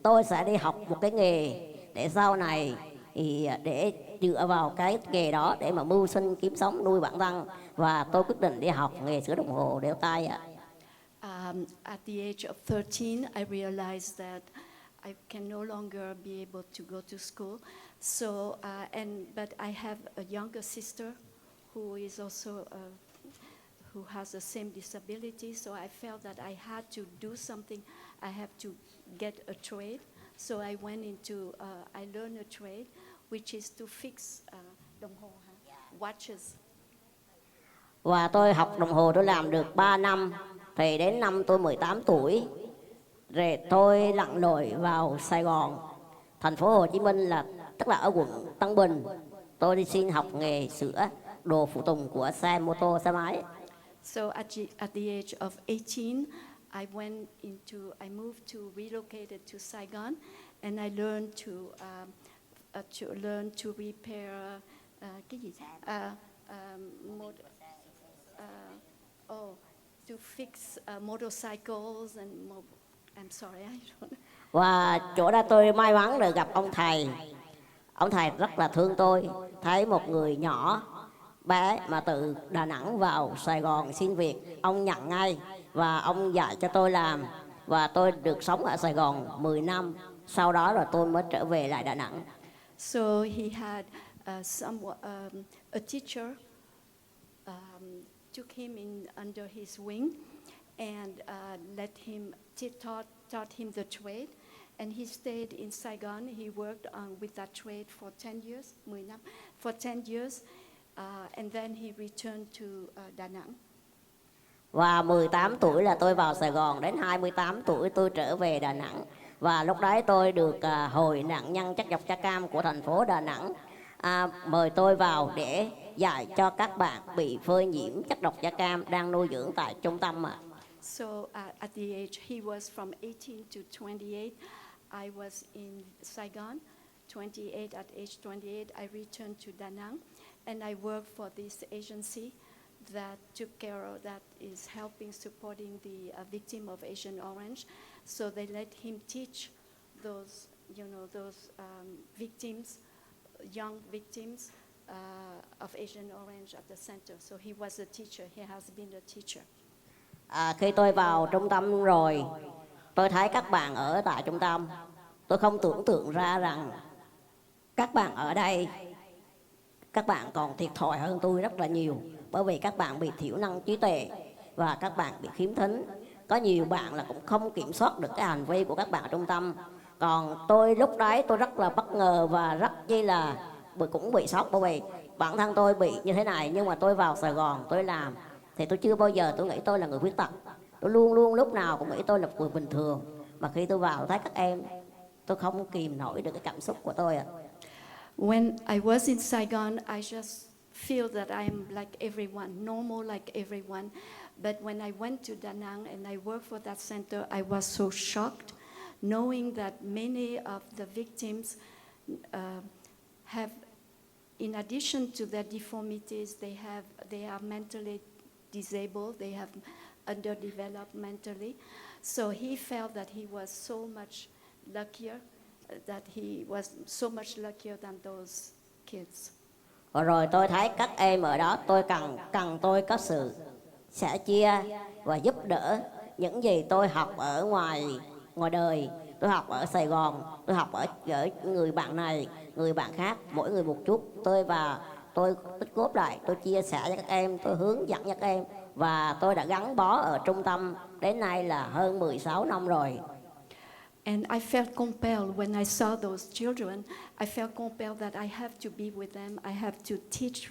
tôi sẽ đi học một cái nghề để sau này thì để dựa vào cái nghề đó để mà mưu sinh kiếm sống nuôi bản thân, và tôi quyết định đi học nghề sửa đồng hồ đeo tay ạ. At the age of 13, I realized that I can no longer be able to go to school. So, but I have a younger sister who is also who has the same disability. So I felt that I had to do something. I have to get a trade. So I went into I learned a trade, which is to fix đồng hồ, watches. Và tôi học đồng hồ tôi làm được 3 năm. Thì đến năm tôi 18 tuổi, rồi tôi lặn lội vào Sài Gòn, thành phố Hồ Chí Minh, là tức là ở quận Tân Bình. Tôi đi xin học nghề sửa đồ phụ tùng của xe mô tô, xe máy. So at the age of 18, I moved to relocated to Saigon, and I learned to repair to fix motorcycles and I'm sorry, I don't know. Và chỗ đó tôi may mắn được gặp ông thầy. Ông thầy rất là thương tôi, thấy một người nhỏ bé mà từ Đà Nẵng vào Sài Gòn xin việc, ông nhận ngay và ông dạy cho tôi làm, và tôi được sống ở Sài Gòn 10 năm. Sau đó rồi tôi mới trở về lại Đà Nẵng. So he had a teacher took him under his wing and taught him the trade. And he stayed in Saigon. He worked with that trade for 10 years, 10 năm, for 10 years, and then he returned to Đà Nẵng. Và 18 tuổi là tôi vào Sài Gòn, đến 28 tuổi tôi trở về Đà Nẵng. Và lúc đấy tôi được Hội nạn nhân chất độc da cam của thành phố Đà Nẵng mời tôi vào để dạy cho các bạn bị phơi nhiễm chất độc da cam đang nuôi dưỡng tại trung tâm ạ. So at the age, he was from 18 to 28. I was in Saigon, 28. At age 28, I returned to Da Nang, and I worked for this agency that took care of, that is helping, supporting the victim of Agent Orange. So they let him teach those, victims, young victims of Agent Orange at the center. So he was a teacher. He has been a teacher. Khi tôi vào trung tâm rồi, tôi thấy các bạn ở tại trung tâm. Tôi không tưởng tượng ra rằng các bạn ở đây, các bạn còn thiệt thòi hơn tôi rất là nhiều. Bởi vì các bạn bị thiểu năng trí tuệ và các bạn bị khiếm thính. Có nhiều bạn là cũng không kiểm soát được cái hành vi của các bạn ở trung tâm. Còn tôi lúc đấy tôi rất là bất ngờ và rất chi là cũng bị sốc, bởi vì bản thân tôi bị như thế này. Nhưng mà tôi vào Sài Gòn tôi làm thì tôi chưa bao giờ tôi nghĩ tôi là người khuyết tật. Tôi luôn luôn lúc nào cũng nghĩ tôi là người bình thường. Mà khi tôi vào thấy các em, tôi không kìm nổi được cái cảm xúc của tôi ạ. When I was in Saigon, I just feel that I'm like everyone, normal like everyone. But when I went to Da Nang and I worked for that center, I was so shocked, knowing that many of the victims have, in addition to their deformities, they are mentally disabled, they have underdeveloped mentally. So he felt that he was so much luckier, that he was so much luckier than those kids. Rồi tôi thấy các em ở đó, tôi cần tôi có sự sẻ chia và giúp đỡ. Những gì tôi học ở ngoài đời, tôi học ở Sài Gòn, tôi học ở người bạn này, người bạn khác, mỗi người một chút. Tôi tích góp lại, tôi chia sẻ cho các em, tôi hướng dẫn cho các em. Và tôi đã gắn bó ở trung tâm đến nay là hơn 16 năm rồi. And I felt compelled when I saw those children. I felt compelled that I have to be with them. I have to teach,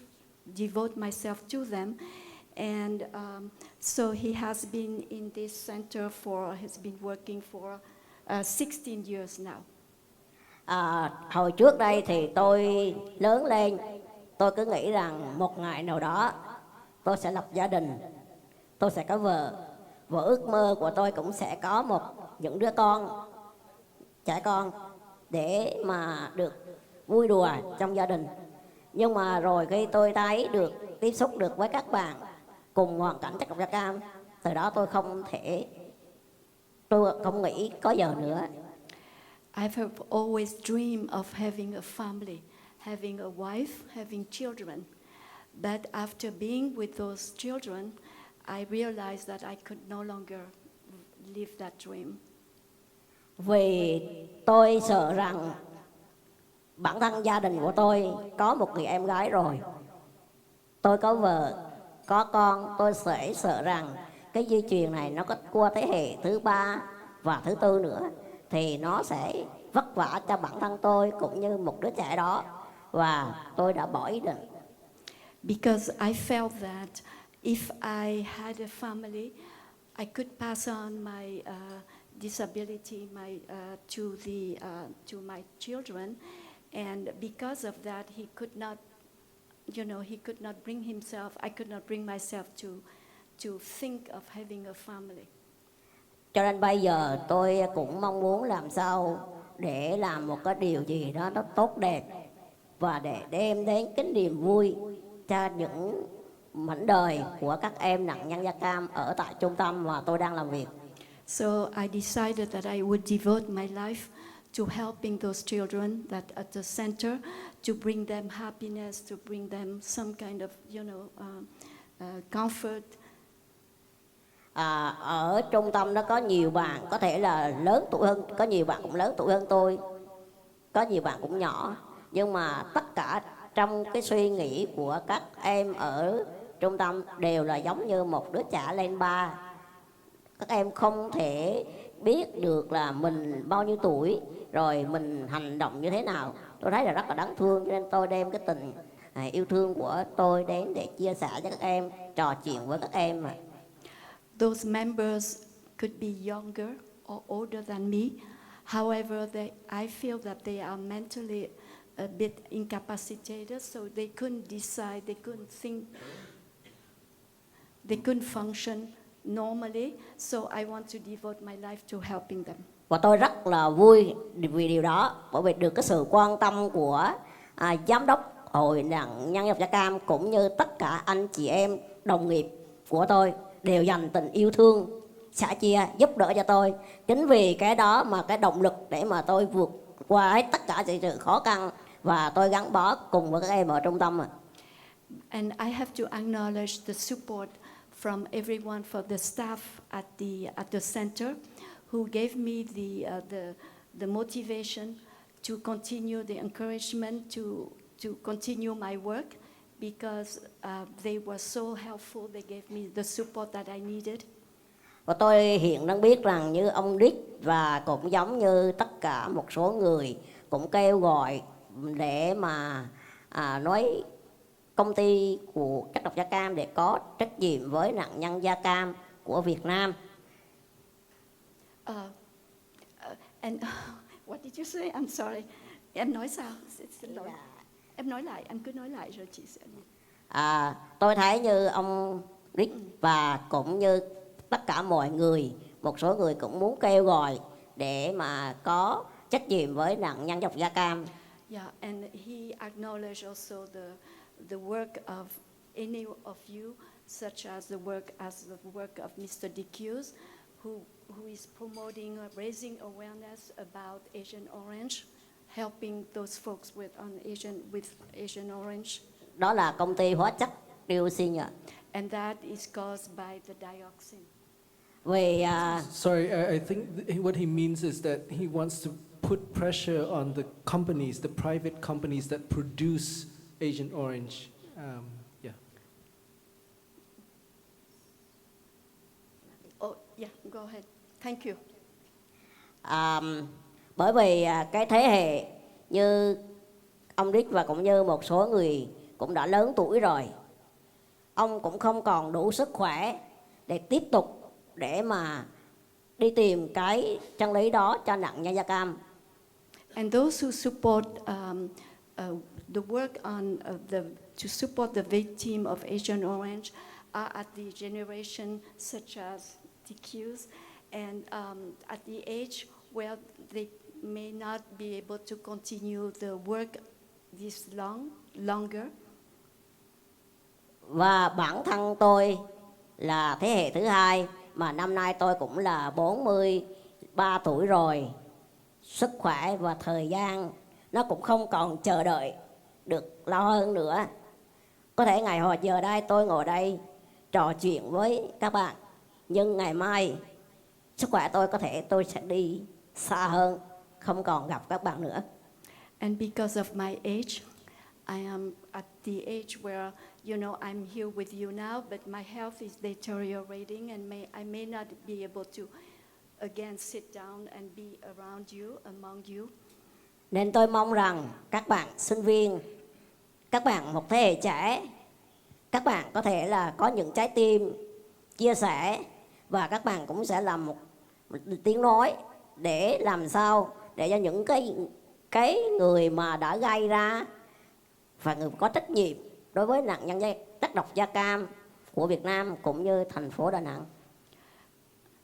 devote myself to them. And so he has been in this center has been working for 16 years now. Hồi trước đây thì tôi lớn lên, tôi cứ nghĩ rằng một ngày nào đó tôi sẽ lập gia đình tôi sẽ có vợ. Và ước mơ của tôi cũng sẽ có những đứa con, trẻ con để mà được vui đùa trong gia đình. Nhưng mà rồi khi tôi thấy được tiếp xúc được với các bạn cùng hoàn cảnh chất độc da cam, từ đó tôi không nghĩ có giờ nữa. I have always dreamed of having a family, having a wife, having children. But after being with those children, I realized that I could no longer live that dream. Vì tôi sợ rằng bản thân gia đình của tôi có một người em gái rồi. Tôi có vợ, có con, tôi sẽ sợ rằng cái di truyền này nó có qua thế hệ thứ 3 và thứ 4 nữa thì nó sẽ vất vả cho bản thân tôi cũng như một đứa trẻ đó, và tôi đã bỏ ý định. Because I felt that if I had a family, I could pass on my disability to my children, and because of that, he could not bring himself. I could not bring myself to think of having a family. Cho nên bây giờ tôi cũng mong muốn làm sao để làm một cái điều gì đó nó tốt đẹp và để đem đến cái niềm vui cho những mảnh đời của các em nạn nhân da cam ở tại trung tâm mà tôi đang làm việc. So I decided that I would devote my life to helping those children that at the center, to bring them happiness, to bring them some kind of, comfort. Ở trung tâm nó có nhiều bạn có thể là lớn tuổi hơn, có nhiều bạn cũng lớn tuổi hơn tôi, có nhiều bạn cũng nhỏ, nhưng mà tất cả trong cái suy nghĩ của các em ở trung tâm đều là giống như một đứa trẻ lên 3. Các em không thể biết được là mình bao nhiêu tuổi rồi mình hành động như thế nào. Tôi thấy là rất là đáng thương, cho nên tôi đem cái tình yêu thương của tôi đến để chia sẻ cho các em, trò chuyện với các em. Those members could be younger or older than me. However, I feel that they are mentally a bit incapacitated, so they couldn't decide, they couldn't think, they couldn't function normally. So I want to devote my life to helping them. Và tôi rất là vui vì điều đó, bởi vì được cái sự quan tâm của giám đốc hội nạn nhân da cam cũng như tất cả anh chị em đồng nghiệp của tôi đều dành tình yêu thương, sẻ chia, giúp đỡ cho tôi. Chính vì cái đó mà cái động lực để mà tôi vượt qua hết tất cả sự khó khăn và tôi gắn bó cùng với các em ở trung tâm. And I have to acknowledge the support from everyone, for the staff at the center, who gave me the motivation to continue, the encouragement to continue my work, because they were so helpful. They gave me the support that I needed. Và tôi hiện đang biết rằng như ông Dick và cũng giống như tất cả một số người cũng kêu gọi để mà nói công ty của chất độc da cam để có trách nhiệm với nạn nhân da cam của Việt Nam. And what did you say? I'm sorry. Em nói sao? Xin lỗi. Em nói lại, anh cứ nói lại rồi chị sẽ. Tôi thấy như ông Dick và cũng như tất cả mọi người, một số người cũng muốn kêu gọi để mà có trách nhiệm với nạn nhân chất độc da cam. Yeah, and he acknowledged also the work of any of you, such as the work of Mr. Dick Hughes, who is promoting, raising awareness about Agent Orange, helping those folks with Agent Orange. Đó là công ty hóa chất dioxin ạ. And that is caused by the dioxin. Vì Sorry, I think what he means is that he wants to put pressure on the companies, the private companies that produce Agent Orange. Yeah. Oh, yeah, go ahead. Thank you. Bởi vì cái thế hệ như ông Dick và cũng như một số người cũng đã lớn tuổi rồi, ông cũng không còn đủ sức khỏe để tiếp tục để mà đi tìm cái chân lý đó cho nạn nhân da cam. And those who support the work on to support the victim of Agent Orange are at the generation such as Dick Hughes, and at the age where they may not be able to continue the work this longer. Và bản thân tôi là thế hệ thứ hai, mà năm nay tôi cũng là 43 tuổi rồi. Sức khỏe và thời gian nó cũng không còn chờ đợi được lâu hơn nữa. Có thể ngày hoặc giờ đây tôi ngồi đây trò chuyện với các bạn, nhưng ngày mai sức khỏe tôi sẽ đi xa hơn, không còn gặp các bạn nữa. And because of my age, I am at the age where, I'm here with you now, but my health is deteriorating, and I may not be able to again sit down and be around you, among you. Nên tôi mong rằng các bạn sinh viên, các bạn một thế hệ trẻ, các bạn có thể là có những trái tim chia sẻ, và các bạn cũng sẽ làm một tiếng nói để làm sao để cho những cái người mà đã gây ra và người có trách nhiệm đối với nạn nhân chất độc da cam của Việt Nam cũng như thành phố Đà Nẵng.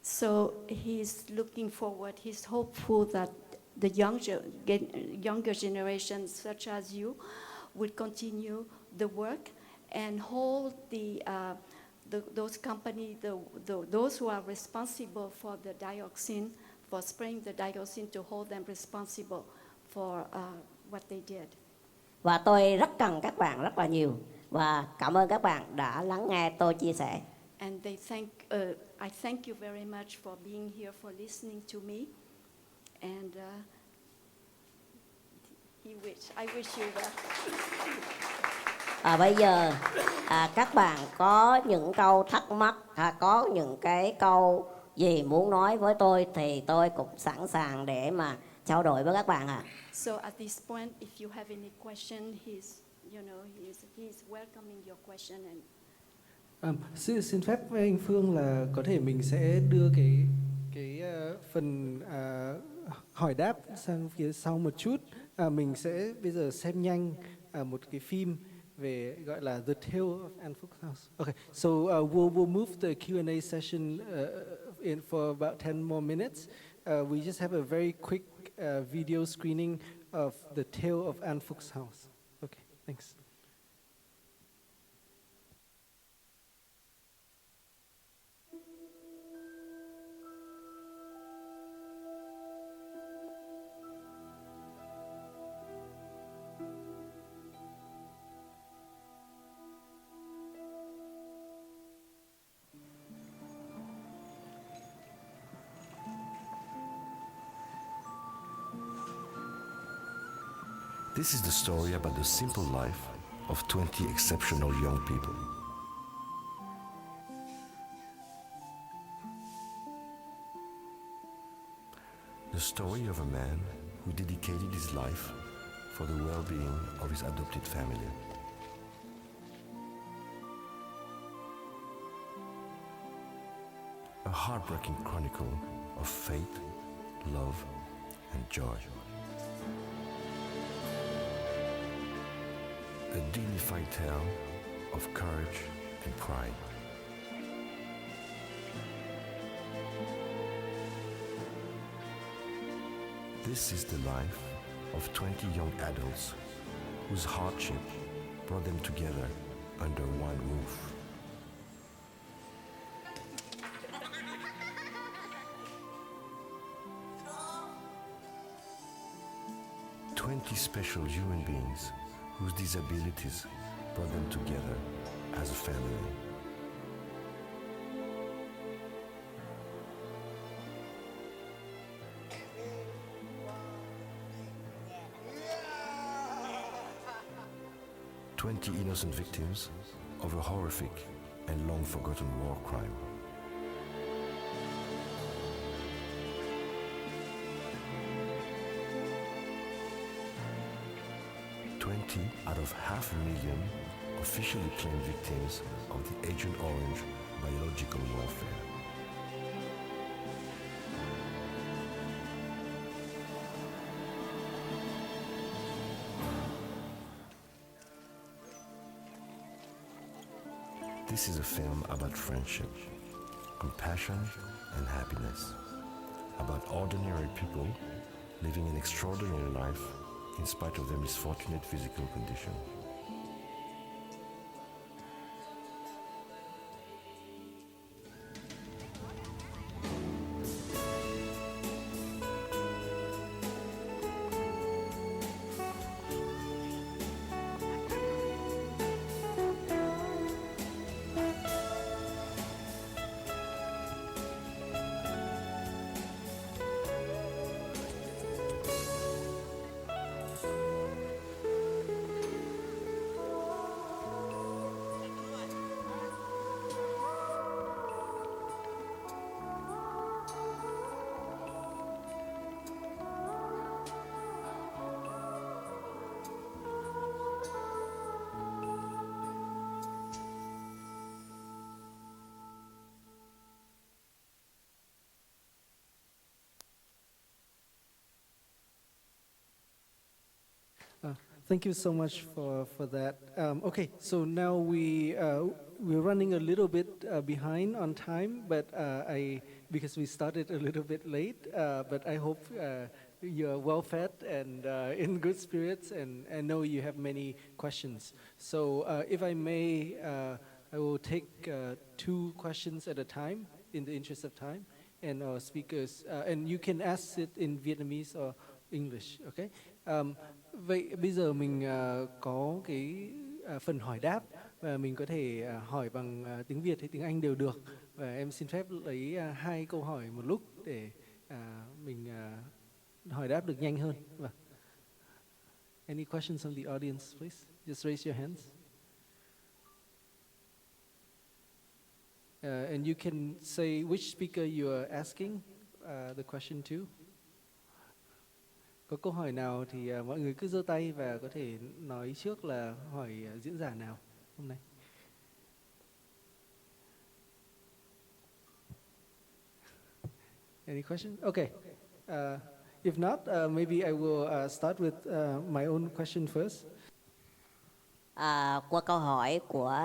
So he's looking forward, he's hopeful that the younger generations such as you would continue the work and hold those companies, those who are responsible for the dioxin, for spraying the dioxin, to hold them responsible for what they did. Và tôi rất cần các bạn rất là nhiều, và cảm ơn các bạn đã lắng nghe tôi chia sẻ. And I thank you very much for being here, for listening to me. And I wish you well. Bây giờ các bạn có những câu thắc mắc, có những cái câu gì muốn nói với tôi thì tôi cũng sẵn sàng để mà trao đổi với các bạn ạ. So at this point, if you have any question, he's welcoming your question. And Xin phép với anh Phương là có thể mình sẽ đưa cái phần hỏi đáp sang phía sau một chút. Mình sẽ bây giờ xem nhanh một cái phim về gọi là The Tale of Anne Fuchs House. Okay, so we'll move the Q&A session in for about 10 more minutes. We just have a very quick video screening of The Tale of Anne Fuchs House. Okay, thanks. This is the story about the simple life of 20 exceptional young people. The story of a man who dedicated his life for the well-being of his adopted family. A heartbreaking chronicle of faith, love, and joy. A dignified tale of courage and pride. This is the life of 20 young adults whose hardship brought them together under one roof. Special human beings whose disabilities brought them together as a family. Twenty innocent victims of a horrific and long-forgotten war crime. 20 out of 500,000 officially claimed victims of the Agent Orange biological warfare. This is a film about friendship, compassion, and happiness. About ordinary people living an extraordinary life in spite of their misfortunate physical condition. Thank you so much for that. Okay, so now we're running a little bit behind on time, but because we started a little bit late, but I hope you're well fed and in good spirits, and I know you have many questions. So if I may, I will take 2 questions at a time in the interest of time, and our speakers, and you can ask it in Vietnamese or English, okay? Vậy bây giờ mình có cái phần hỏi đáp và mình có thể hỏi bằng tiếng Việt hay tiếng Anh đều được, và em xin phép lấy 2 câu hỏi một lúc để mình hỏi đáp được nhanh hơn. Any questions from the audience, please? Just raise your hands. And you can say which speaker you are asking the question to. Có câu hỏi nào thì mọi người cứ giơ tay và có thể nói trước là hỏi diễn giả nào hôm nay. Any question? Okay. If not, maybe I will start with my own question first. Qua câu hỏi của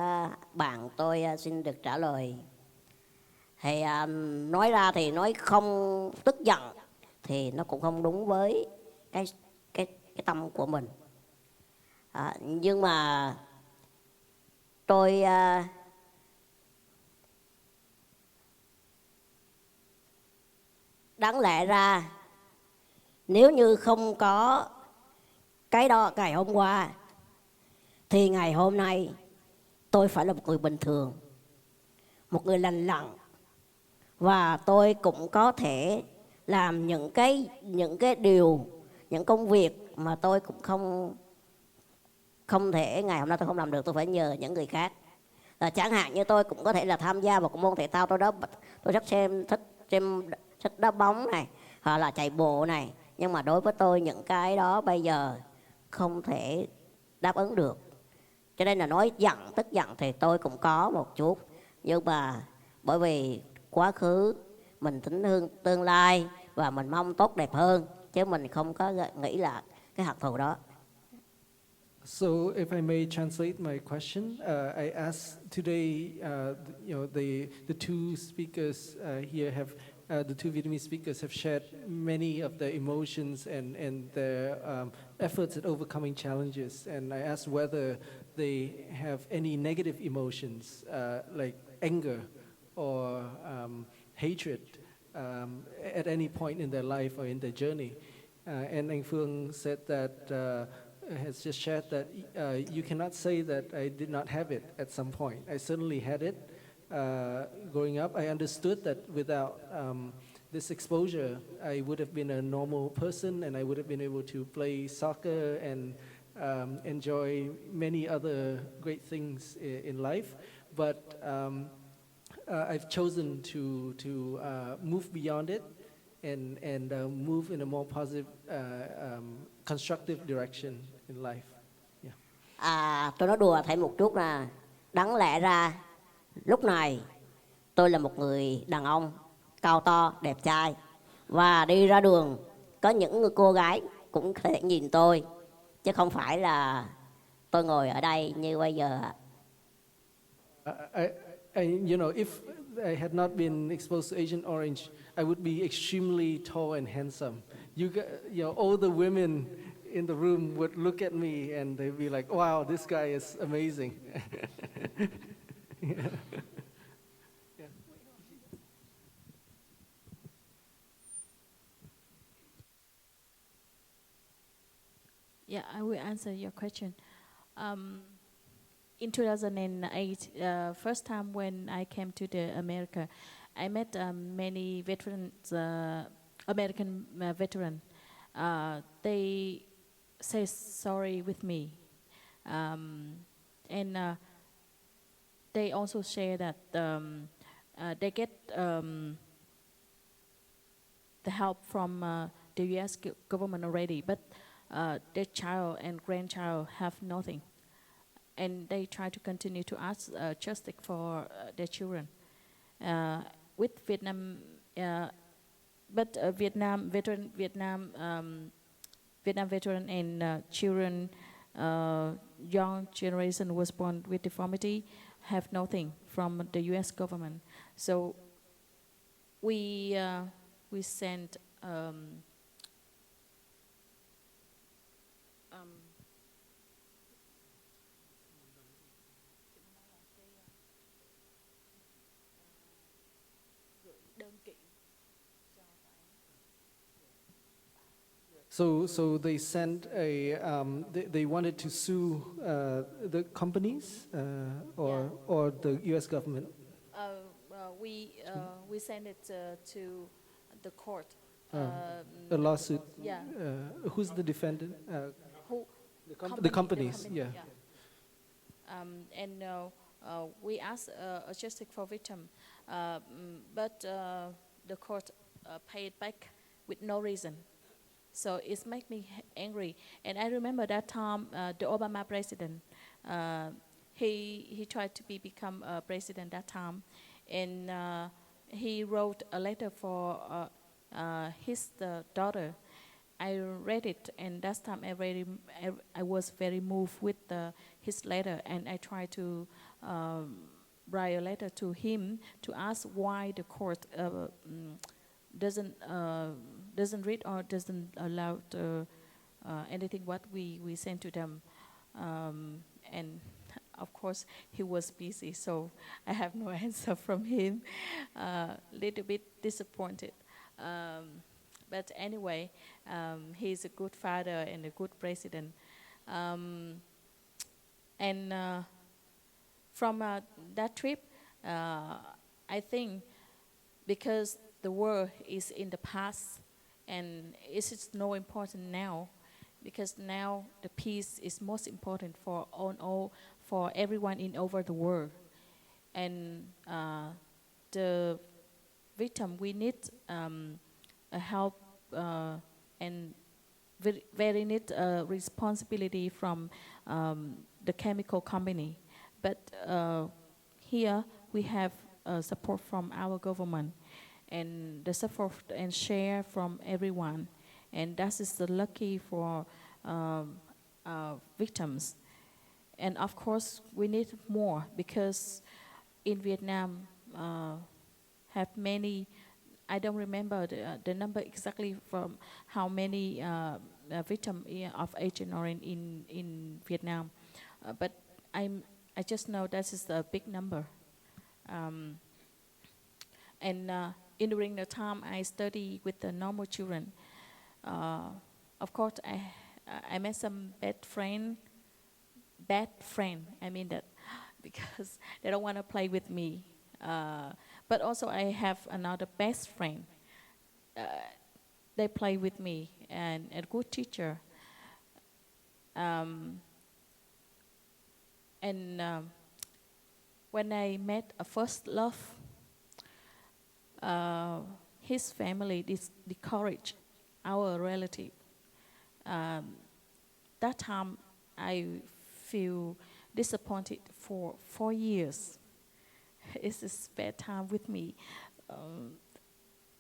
bạn tôi xin được trả lời. Thì nói ra thì nói không tức giận thì nó cũng không đúng với cái tâm của mình. Nhưng mà tôi đáng lẽ ra nếu như không có cái đó ngày hôm qua thì ngày hôm nay tôi phải là một người bình thường, một người lành lặn, và tôi cũng có thể làm những cái điều, những công việc mà tôi cũng không thể ngày hôm nay tôi không làm được, tôi phải nhờ những người khác. Chẳng hạn như tôi cũng có thể là tham gia vào môn thể thao, tôi rất thích đá bóng này, hoặc là chạy bộ này, nhưng mà đối với tôi những cái đó bây giờ không thể đáp ứng được. Cho nên là nói tức giận thì tôi cũng có một chút, nhưng mà bởi vì quá khứ mình tính hướng tương lai và mình mong tốt đẹp hơn, chứ mình không có nghĩ là cái hạt thù đó. So, if I may translate my question, I asked today, the 2 speakers here have, the 2 Vietnamese speakers have shared many of their emotions and their efforts at overcoming challenges, and I asked whether they have any negative emotions like anger or hatred at any point in their life or in their journey. And Anh Phương said that, has just shared that you cannot say that I did not have it at some point. I certainly had it. Growing up, I understood that without this exposure, I would have been a normal person, and I would have been able to play soccer and enjoy many other great things in life. But I've chosen to move beyond it and move in a more positive, constructive direction in life. Yeah. Tôi nói đùa thêm một chút là đáng lẽ ra lúc này tôi là một người đàn ông cao to, đẹp trai, và đi ra đường có những cô gái cũng có thể nhìn tôi, chứ không phải là tôi ngồi ở đây như bây giờ. if I had not been exposed to Agent Orange, I would be extremely tall and handsome. All the women in the room would look at me and they'd be like, wow, this guy is amazing. Yeah, I will answer your question. In 2008, first time when I came to the America, I met many veterans, American veteran. They say sorry with me, and they also share that they get the help from the U.S. government already, but their child and grandchild have nothing, and they try to continue to ask justice for their children. With Vietnam, but Vietnam veteran and children, young generation was born with deformity, have nothing from the U.S. government. So we sent So they sent they wanted to sue the companies or the U.S. government. We sent it to the court. A lawsuit. Yeah. Who's the defendant? Who? The companies. Yeah. And we asked a justice for victim, but the court paid back with no reason. So it made me angry. And I remember that time the Obama president, he tried to become president that time, and he wrote a letter for his daughter. I read it, and that time I was very moved with his letter, and I tried to write a letter to him to ask why the court doesn't read or doesn't allow anything what we sent to them, and of course he was busy, so I have no answer from him. Little bit disappointed, but anyway, he's a good father and a good president, and from that trip, I think because the war is in the past, and it is no important now, because now the peace is most important for everyone in over the world, and the victim, we need a help and very need responsibility from the chemical company, but here we have support from our government, and the support and share from everyone, and that is the lucky for victims. And of course we need more, because in Vietnam have many, I don't remember the number exactly from how many victims of Agent Orange in Vietnam, but I just know that is a big number. And during the time I study with the normal children, of course I met some bad friend, I mean that, because they don't want to play with me. But also I have another best friend. They play with me, and a good teacher. And when I met a first love, his family discouraged our relative. That time I feel disappointed for 4 years. It's a bad time with me.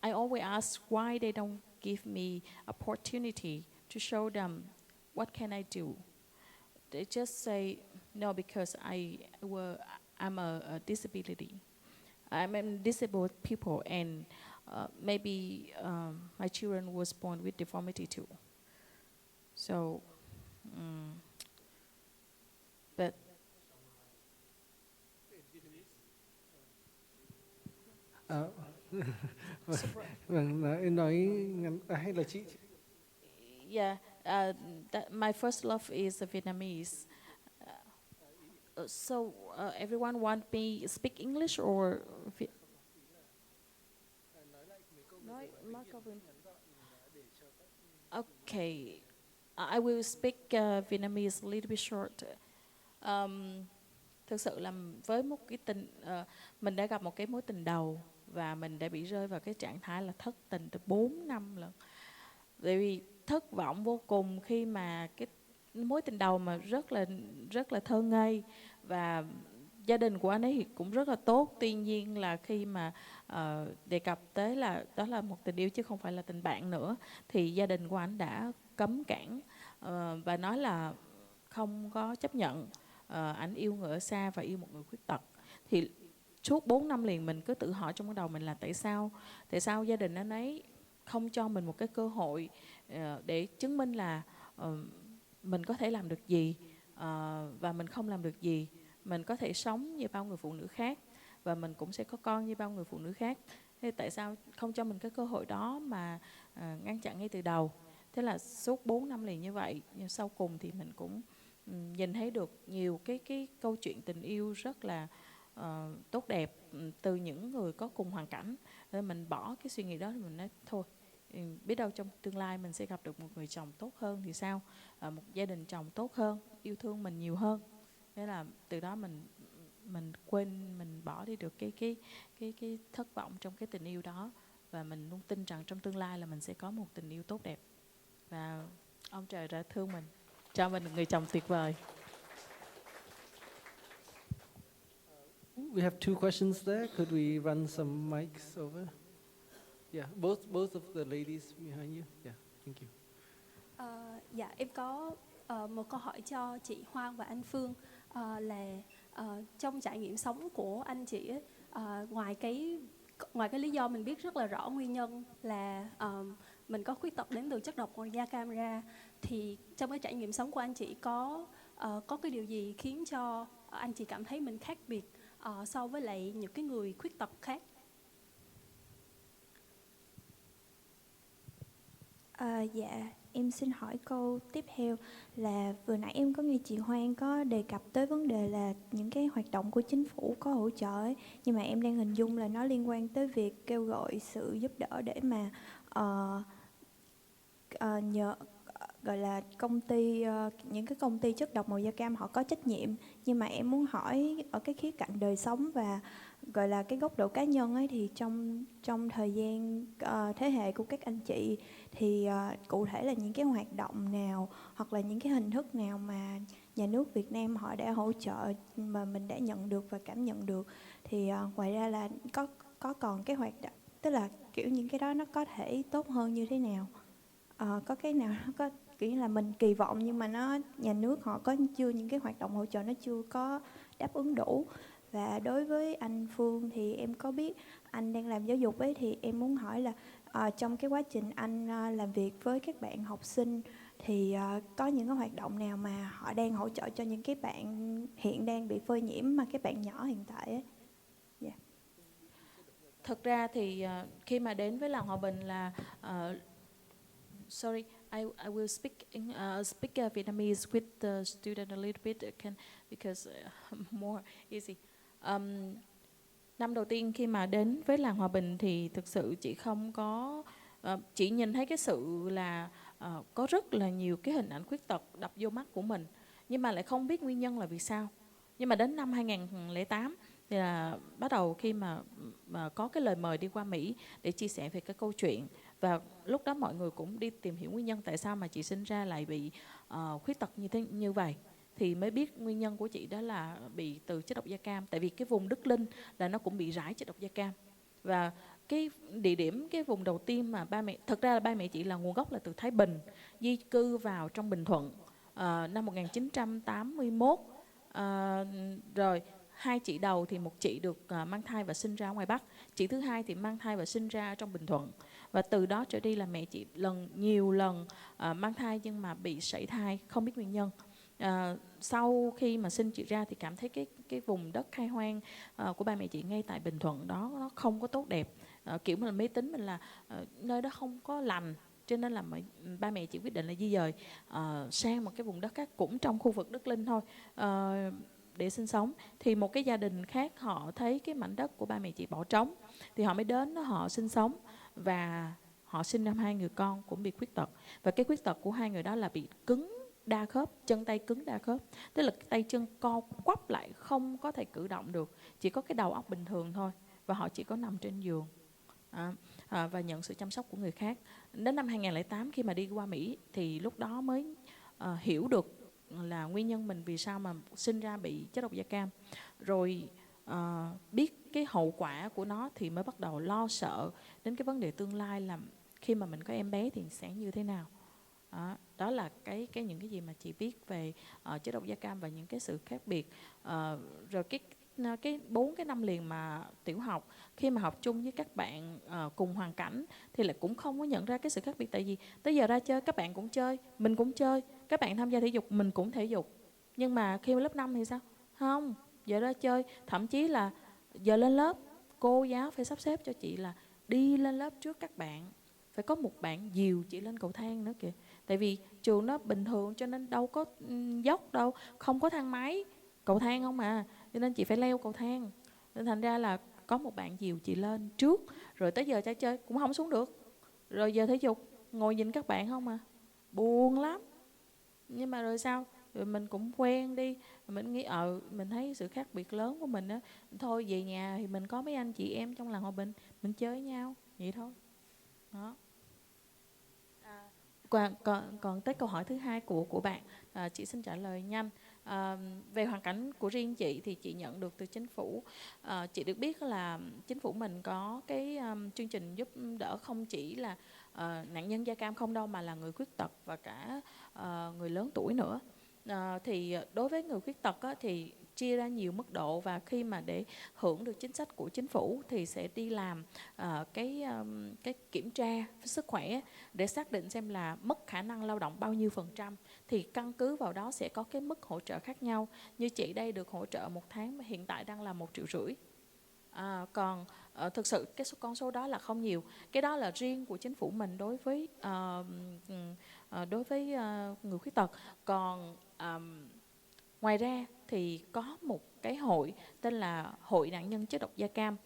I always ask why they don't give me opportunity to show them what can I do. They just say no, because I I'm a disability. I'm a disabled people, and maybe my children was born with deformity too. So, but Vâng, nói ngắn hay là chị? yeah, my first love is Vietnamese. So everyone want me speak English or nói câu Việt. Okay, I will speak Vietnamese a little bit short. Thực sự là với một cái mình đã gặp một cái mối tình đầu và mình đã bị rơi vào cái trạng thái là thất tình từ 4 năm lần. Bởi vì thất vọng vô cùng khi mà cái mối tình đầu mà rất là thơ ngây, và gia đình của anh ấy cũng rất là tốt. Tuy nhiên là khi mà đề cập tới là đó là một tình yêu chứ không phải là tình bạn nữa, thì gia đình của anh đã cấm cản và nói là không có chấp nhận anh yêu người ở xa và yêu một người khuyết tật. Thì suốt 4 năm liền mình cứ tự hỏi trong cái đầu mình là tại sao gia đình anh ấy không cho mình một cái cơ hội để chứng minh là mình có thể làm được gì và mình không làm được gì. Mình có thể sống như bao người phụ nữ khác và mình cũng sẽ có con như bao người phụ nữ khác. Thế tại sao không cho mình cái cơ hội đó mà ngăn chặn ngay từ đầu? Thế là suốt 4 năm liền như vậy. Nhưng sau cùng thì mình cũng nhìn thấy được nhiều cái câu chuyện tình yêu rất là tốt đẹp từ những người có cùng hoàn cảnh. Nên mình bỏ cái suy nghĩ đó, mình nói thôi, biết đâu trong tương lai mình sẽ gặp được một người chồng tốt hơn thì sao, một gia đình chồng tốt hơn, yêu thương mình nhiều hơn. Thế là từ đó mình quên, mình bỏ đi được cái thất vọng trong cái tình yêu đó, và mình luôn tin rằng trong tương lai là mình sẽ có một tình yêu tốt đẹp và ông trời đã thương mình, cho mình một người chồng tuyệt vời. We have two questions there. Could we run some mics over? Yeah, both of the ladies behind you. Yeah, thank you. Dạ, em có một câu hỏi cho chị Hoang và anh Phương là trong trải nghiệm sống của anh chị ấy, ngoài cái lý do mình biết rất là rõ nguyên nhân là mình có khuyết tật đến từ chất độc màu da cam ra, thì trong cái trải nghiệm sống của anh chị có cái điều gì khiến cho anh chị cảm thấy mình khác biệt so với lại những cái người khuyết tật khác? Dạ, em xin hỏi câu tiếp theo là vừa nãy em có nghe chị Hoang có đề cập tới vấn đề là những cái hoạt động của chính phủ có hỗ trợ ấy, nhưng mà em đang hình dung là nó liên quan tới việc kêu gọi sự giúp đỡ để mà nhờ gọi là những cái công ty chất độc màu da cam họ có trách nhiệm. Nhưng mà em muốn hỏi ở cái khía cạnh đời sống và gọi là cái góc độ cá nhân ấy, thì trong thời gian thế hệ của các anh chị thì cụ thể là những cái hoạt động nào hoặc là những cái hình thức nào mà nhà nước Việt Nam họ đã hỗ trợ mà mình đã nhận được và cảm nhận được, thì ngoài ra là có còn cái hoạt động, tức là kiểu những cái đó nó có thể tốt hơn như thế nào, có cái nào nó có kiểu là mình kỳ vọng nhưng mà nhà nước họ có chưa, những cái hoạt động hỗ trợ nó chưa có đáp ứng đủ. Và đối với anh Phương thì em có biết anh đang làm giáo dục ấy, thì em muốn hỏi là trong cái quá trình anh làm việc với các bạn học sinh thì có những cái hoạt động nào mà họ đang hỗ trợ cho những cái bạn hiện đang bị phơi nhiễm, mà các bạn nhỏ hiện tại ấy? Yeah. Thực ra thì khi mà đến với làng Hòa Bình là sorry, I will speak Vietnamese with the student a little bit because more easy. Năm đầu tiên khi mà đến với làng Hòa Bình thì thực sự chị không có chị nhìn thấy cái sự là có rất là nhiều cái hình ảnh khuyết tật đập vô mắt của mình, nhưng mà lại không biết nguyên nhân là vì sao. Nhưng mà đến năm 2008 thì là bắt đầu khi mà có cái lời mời đi qua Mỹ để chia sẻ về cái câu chuyện, và lúc đó mọi người cũng đi tìm hiểu nguyên nhân tại sao mà chị sinh ra lại bị khuyết tật như vậy, thì mới biết nguyên nhân của chị đó là bị từ chất độc da cam. Tại vì cái vùng Đức Linh là nó cũng bị rải chất độc da cam, và cái địa điểm, cái vùng đầu tiên mà thật ra là ba mẹ chị là nguồn gốc là từ Thái Bình, di cư vào trong Bình Thuận năm 1981, rồi hai chị đầu thì một chị được mang thai và sinh ra ở ngoài Bắc, chị thứ hai thì mang thai và sinh ra trong Bình Thuận. Và từ đó trở đi là mẹ chị nhiều lần mang thai nhưng mà bị sảy thai, không biết nguyên nhân. Sau khi mà sinh chị ra thì cảm thấy cái vùng đất khai hoang của ba mẹ chị ngay tại Bình Thuận đó nó không có tốt đẹp. Kiểu mình mê tín mình là nơi đó không có lành, cho nên là ba mẹ chị quyết định là di dời sang một cái vùng đất khác cũng trong khu vực đất Linh thôi để sinh sống. Thì một cái gia đình khác họ thấy cái mảnh đất của ba mẹ chị bỏ trống thì họ mới đến đó họ sinh sống, và họ sinh ra hai người con cũng bị khuyết tật. Và cái khuyết tật của hai người đó là bị cứng đa khớp, chân tay cứng đa khớp, tức là tay chân co quắp lại, không có thể cử động được, chỉ có cái đầu óc bình thường thôi, và họ chỉ có nằm trên giường và nhận sự chăm sóc của người khác. Đến năm 2008 khi mà đi qua Mỹ thì lúc đó mới hiểu được là nguyên nhân mình vì sao mà sinh ra bị chất độc da cam. Rồi biết cái hậu quả của nó thì mới bắt đầu lo sợ đến cái vấn đề tương lai là khi mà mình có em bé thì sẽ như thế nào. Đó là những cái gì mà chị biết về chất độc da cam và những cái sự khác biệt. Rồi cái 4 cái năm liền mà tiểu học khi mà học chung với các bạn cùng hoàn cảnh thì lại cũng không có nhận ra cái sự khác biệt. Tại vì tới giờ ra chơi các bạn cũng chơi, mình cũng chơi, các bạn tham gia thể dục mình cũng thể dục, nhưng mà khi lớp 5 thì sao? Không, giờ ra chơi, thậm chí là giờ lên lớp cô giáo phải sắp xếp cho chị là đi lên lớp trước các bạn, phải có một bạn dìu chị lên cầu thang nữa kìa. Tại vì trường nó bình thường cho nên đâu có dốc đâu, không có thang máy, cầu thang không à, cho nên chị phải leo cầu thang. Nên thành ra là có một bạn dìu chị lên trước, rồi tới giờ chơi cũng không xuống được. Rồi giờ thể dục ngồi nhìn các bạn không à, buồn lắm. Nhưng mà rồi sao? Rồi mình cũng quen đi, mình nghĩ mình thấy sự khác biệt lớn của mình á, thôi về nhà thì mình có mấy anh chị em trong làng Hòa Bình, mình chơi với nhau vậy thôi. Đó. Còn tới câu hỏi thứ hai của bạn, chị xin trả lời nhanh. Về hoàn cảnh của riêng chị thì chị nhận được từ chính phủ. Chị được biết là chính phủ mình có cái chương trình giúp đỡ không chỉ là nạn nhân da cam không đâu, mà là người khuyết tật và cả người lớn tuổi nữa. Thì đối với người khuyết tật á, thì chia ra nhiều mức độ, và khi mà để hưởng được chính sách của chính phủ thì sẽ đi làm cái kiểm tra sức khỏe để xác định xem là mất khả năng lao động bao nhiêu %, thì căn cứ vào đó sẽ có cái mức hỗ trợ khác nhau. Như chị đây được hỗ trợ một tháng mà hiện tại đang là 1,5 triệu. Còn thực sự cái con số đó là không nhiều. Cái đó là riêng của chính phủ mình đối với người khuyết tật. Còn ngoài ra thì có một cái hội tên là Hội Nạn nhân chất độc da cam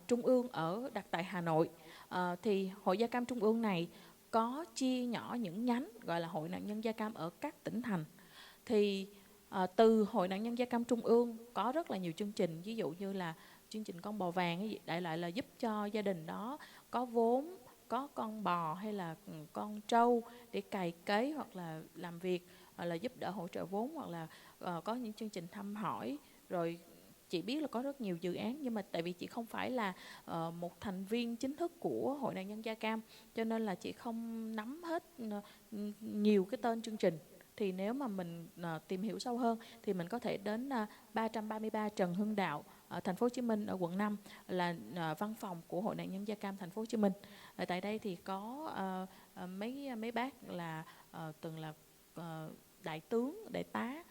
Trung ương đặt tại Hà Nội. Thì Hội Da cam Trung ương này có chia nhỏ những nhánh gọi là Hội Nạn nhân da cam ở các tỉnh thành. Thì từ Hội Nạn nhân da cam Trung ương có rất là nhiều chương trình, ví dụ như là chương trình con bò vàng, đại loại là giúp cho gia đình đó có vốn, có con bò hay là con trâu để cày cấy hoặc là làm việc, hoặc là giúp đỡ hỗ trợ vốn, hoặc là có những chương trình thăm hỏi. Rồi chị biết là có rất nhiều dự án, nhưng mà tại vì chị không phải là một thành viên chính thức của Hội Nạn nhân da cam, cho nên là chị không nắm hết nhiều cái tên chương trình. Thì nếu mà mình tìm hiểu sâu hơn thì mình có thể đến 333 Trần Hưng Đạo, thành phố Hồ Chí Minh, ở quận 5 là văn phòng của Hội Nạn nhân da cam thành phố Hồ Chí Minh. Tại đây thì có mấy bác là từng là đại tướng, đại tá,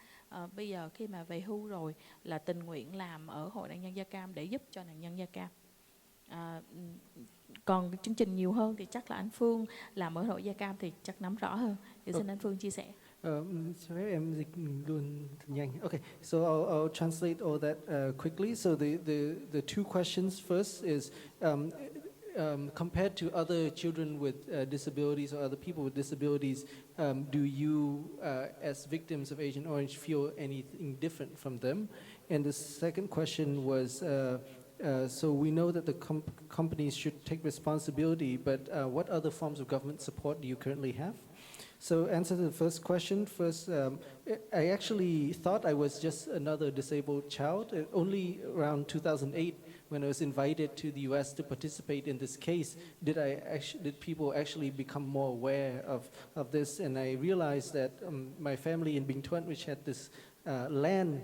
bây giờ khi mà về hưu rồi là tình nguyện làm ở Hội Nạn nhân da cam để giúp cho nạn nhân da cam. Còn chương trình nhiều hơn thì chắc là anh Phương làm ở Hội da cam thì chắc nắm rõ hơn. Thì xin anh Phương chia sẻ. Sorry, em dịch luôn nhanh. Okay, so I'll translate all that quickly. So the two questions first is compared to other children with disabilities or other people with disabilities, do you, as victims of Agent Orange, feel anything different from them? And the second question was, so we know that the companies should take responsibility, but what other forms of government support do you currently have? So answer to the first question. First, I actually thought I was just another disabled child. Only around 2008, when I was invited to the U.S. to participate in this case, did people actually become more aware of this. And I realized that my family in Binh Thuan, which had this land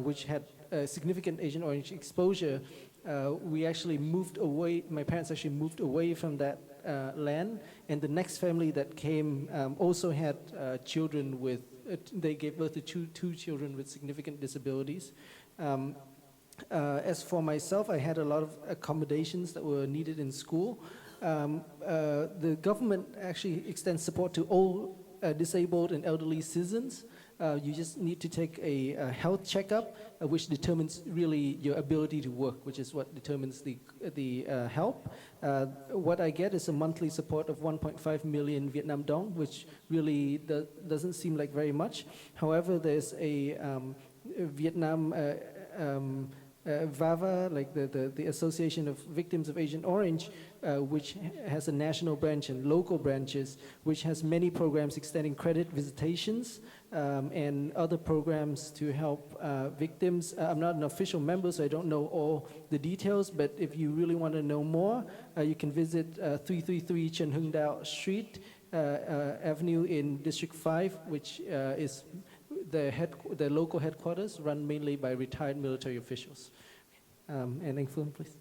which had significant Agent Orange exposure, we actually moved away, my parents actually moved away from that land, and the next family that came also had children with, they gave birth to two children with significant disabilities. As for myself, I had a lot of accommodations that were needed in school. The government actually extends support to all disabled and elderly citizens. You just need to take a health checkup, which determines really your ability to work, which is what determines the help. What I get is a monthly support of 1.5 million Vietnam dong, which really doesn't seem like very much. However, there's a Vietnam VAVA, like the Association of Victims of Agent Orange, which has a national branch and local branches, which has many programs extending credit visitations and other programs to help victims. I'm not an official member, so I don't know all the details, but if you really want to know more, you can visit 333 Trần Hưng Đạo Street Avenue in District 5, which is the local headquarters run mainly by retired military officials. And anh Phương, please.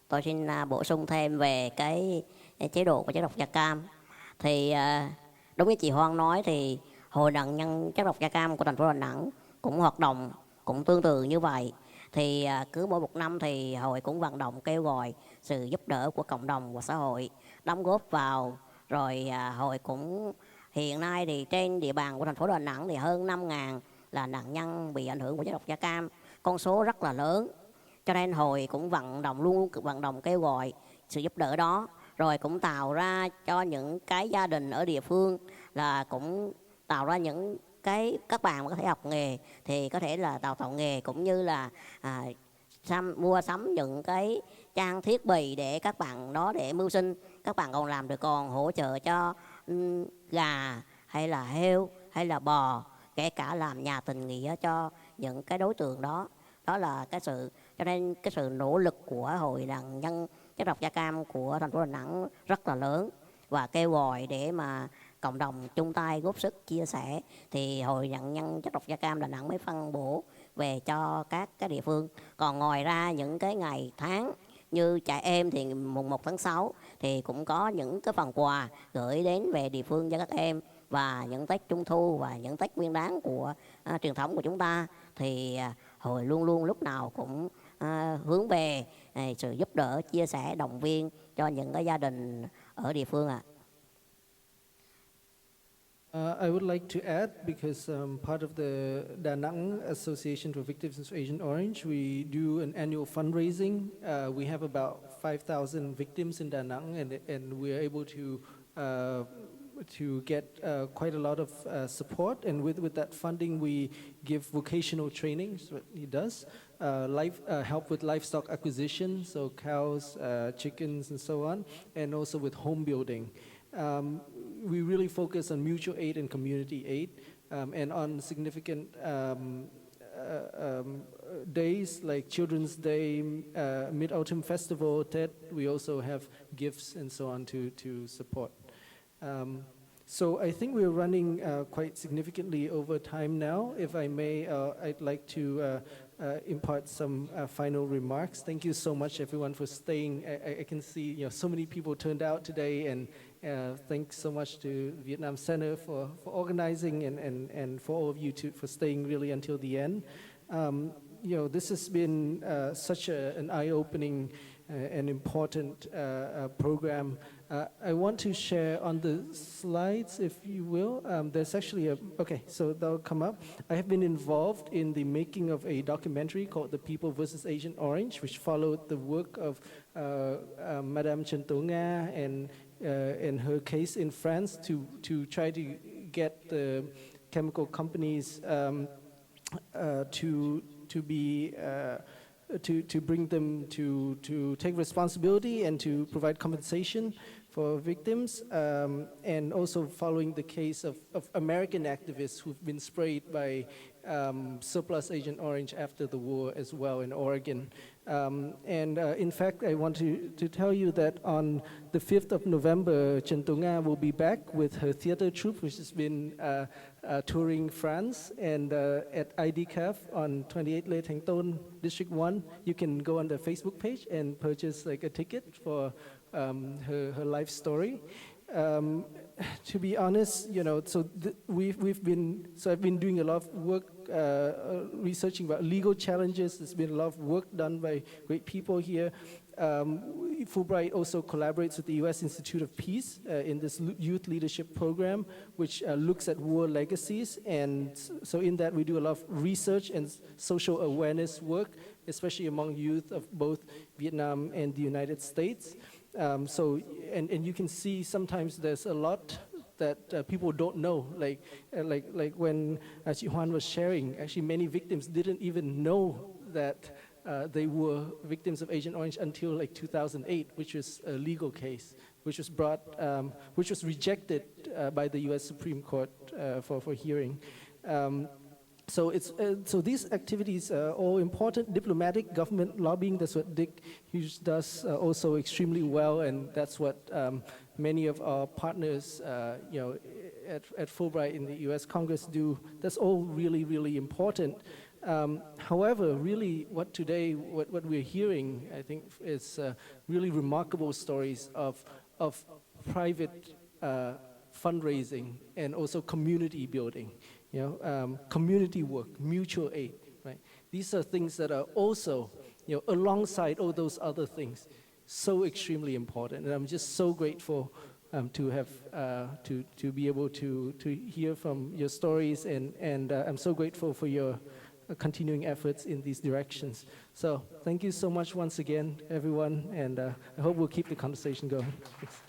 Tôi xin bổ sung thêm về cái chế độ của chất độc da cam. Thì đúng như chị Hoan nói thì Hội nạn nhân chất độc da cam của thành phố Đà Nẵng cũng hoạt động cũng tương tự như vậy. Thì cứ mỗi một năm thì hội cũng vận động kêu gọi sự giúp đỡ của cộng đồng và xã hội đóng góp vào. Rồi hội cũng hiện nay thì trên địa bàn của thành phố Đà Nẵng thì hơn 5.000 là nạn nhân bị ảnh hưởng của chất độc da cam, con số rất là lớn. Cho nên hội cũng luôn vận động kêu gọi sự giúp đỡ đó, rồi cũng tạo ra cho những cái gia đình ở địa phương là cũng tạo ra những cái các bạn mà có thể học nghề thì có thể là đào tạo nghề, cũng như là mua sắm những cái trang thiết bị để các bạn đó để mưu sinh. Các bạn còn làm được, còn hỗ trợ cho gà hay là heo hay là bò, kể cả làm nhà tình nghĩa cho những cái đối tượng đó. Đó là cái sự, cho nên cái sự nỗ lực của Hội nạn nhân chất độc da cam của thành phố Đà Nẵng rất là lớn, và kêu gọi để mà cộng đồng chung tay góp sức chia sẻ thì Hội nạn nhân chất độc da cam Đà Nẵng mới phân bổ về cho các cái địa phương. Còn ngoài ra những cái ngày tháng như trẻ em thì mùng 1 tháng 6 thì cũng có những cái phần quà gửi đến về địa phương cho các em, và những Tết Trung Thu và những Tết Nguyên Đán của truyền thống của chúng ta thì hội luôn luôn lúc nào cũng hướng về sự giúp đỡ, chia sẻ, động viên cho những cái gia đình ở địa phương ạ. I would like to add, because part of the Da Nang Association for Victims of Agent Orange, we do an annual fundraising. We have about 5,000 victims in Da Nang, and we are able to get quite a lot of support. And with that funding, we give vocational training, is what he does, help with livestock acquisition, so cows, chickens, and so on, and also with home building. We really focus on mutual aid and community aid, and on significant days like Children's Day, Mid-Autumn Festival, Tet, we also have gifts and so on to support. So I think we're running quite significantly over time now. If I may, I'd like to impart some final remarks. Thank you so much, everyone, for staying. I can see so many people turned out today, and thanks so much to Vietnam Center for organizing, and for all of you for staying really until the end. This has been such an eye-opening and important program. I want to share on the slides, if you will. There's actually okay, so that'll come up. I have been involved in the making of a documentary called The People vs. Agent Orange, which followed the work of Madame Trần Tố Nga and her case in France to try to get the chemical companies to bring them to take responsibility and to provide compensation for victims, and also following the case of American activists who've been sprayed by surplus Agent Orange after the war as well in Oregon. In fact, I want to tell you that on the 5th of November, Chentonga will be back with her theater troupe, which has been touring France, and at IDCAF on 28 Lê Thánh Tôn, District 1, you can go on the Facebook page and purchase like a ticket for her life story. To be honest, you know, so I've been doing a lot of work researching about legal challenges. There's been a lot of work done by great people here. Fulbright also collaborates with the U.S. Institute of Peace in this youth leadership program, which looks at war legacies. And so in that, we do a lot of research and social awareness work, especially among youth of both Vietnam and the United States. And you can see sometimes there's a lot that people don't know, like when Chị Hoan was sharing, actually many victims didn't even know that they were victims of Agent Orange until like 2008, which was a legal case, which was rejected by the U.S. Supreme Court for hearing. So these activities are all important. Diplomatic, government lobbying, that's what Dick Hughes does also extremely well, and that's what many of our partners, you know, at Fulbright in the U.S. Congress do. That's all really, really important. However, really what we're hearing, I think, is really remarkable stories of private fundraising and also community building. You know, community work, mutual aid, right? These are things that are also, you know, alongside all those other things, so extremely important. And I'm just so grateful to have to be able to hear from your stories, and I'm so grateful for your continuing efforts in these directions. So thank you so much once again, everyone, and I hope we'll keep the conversation going. Thanks.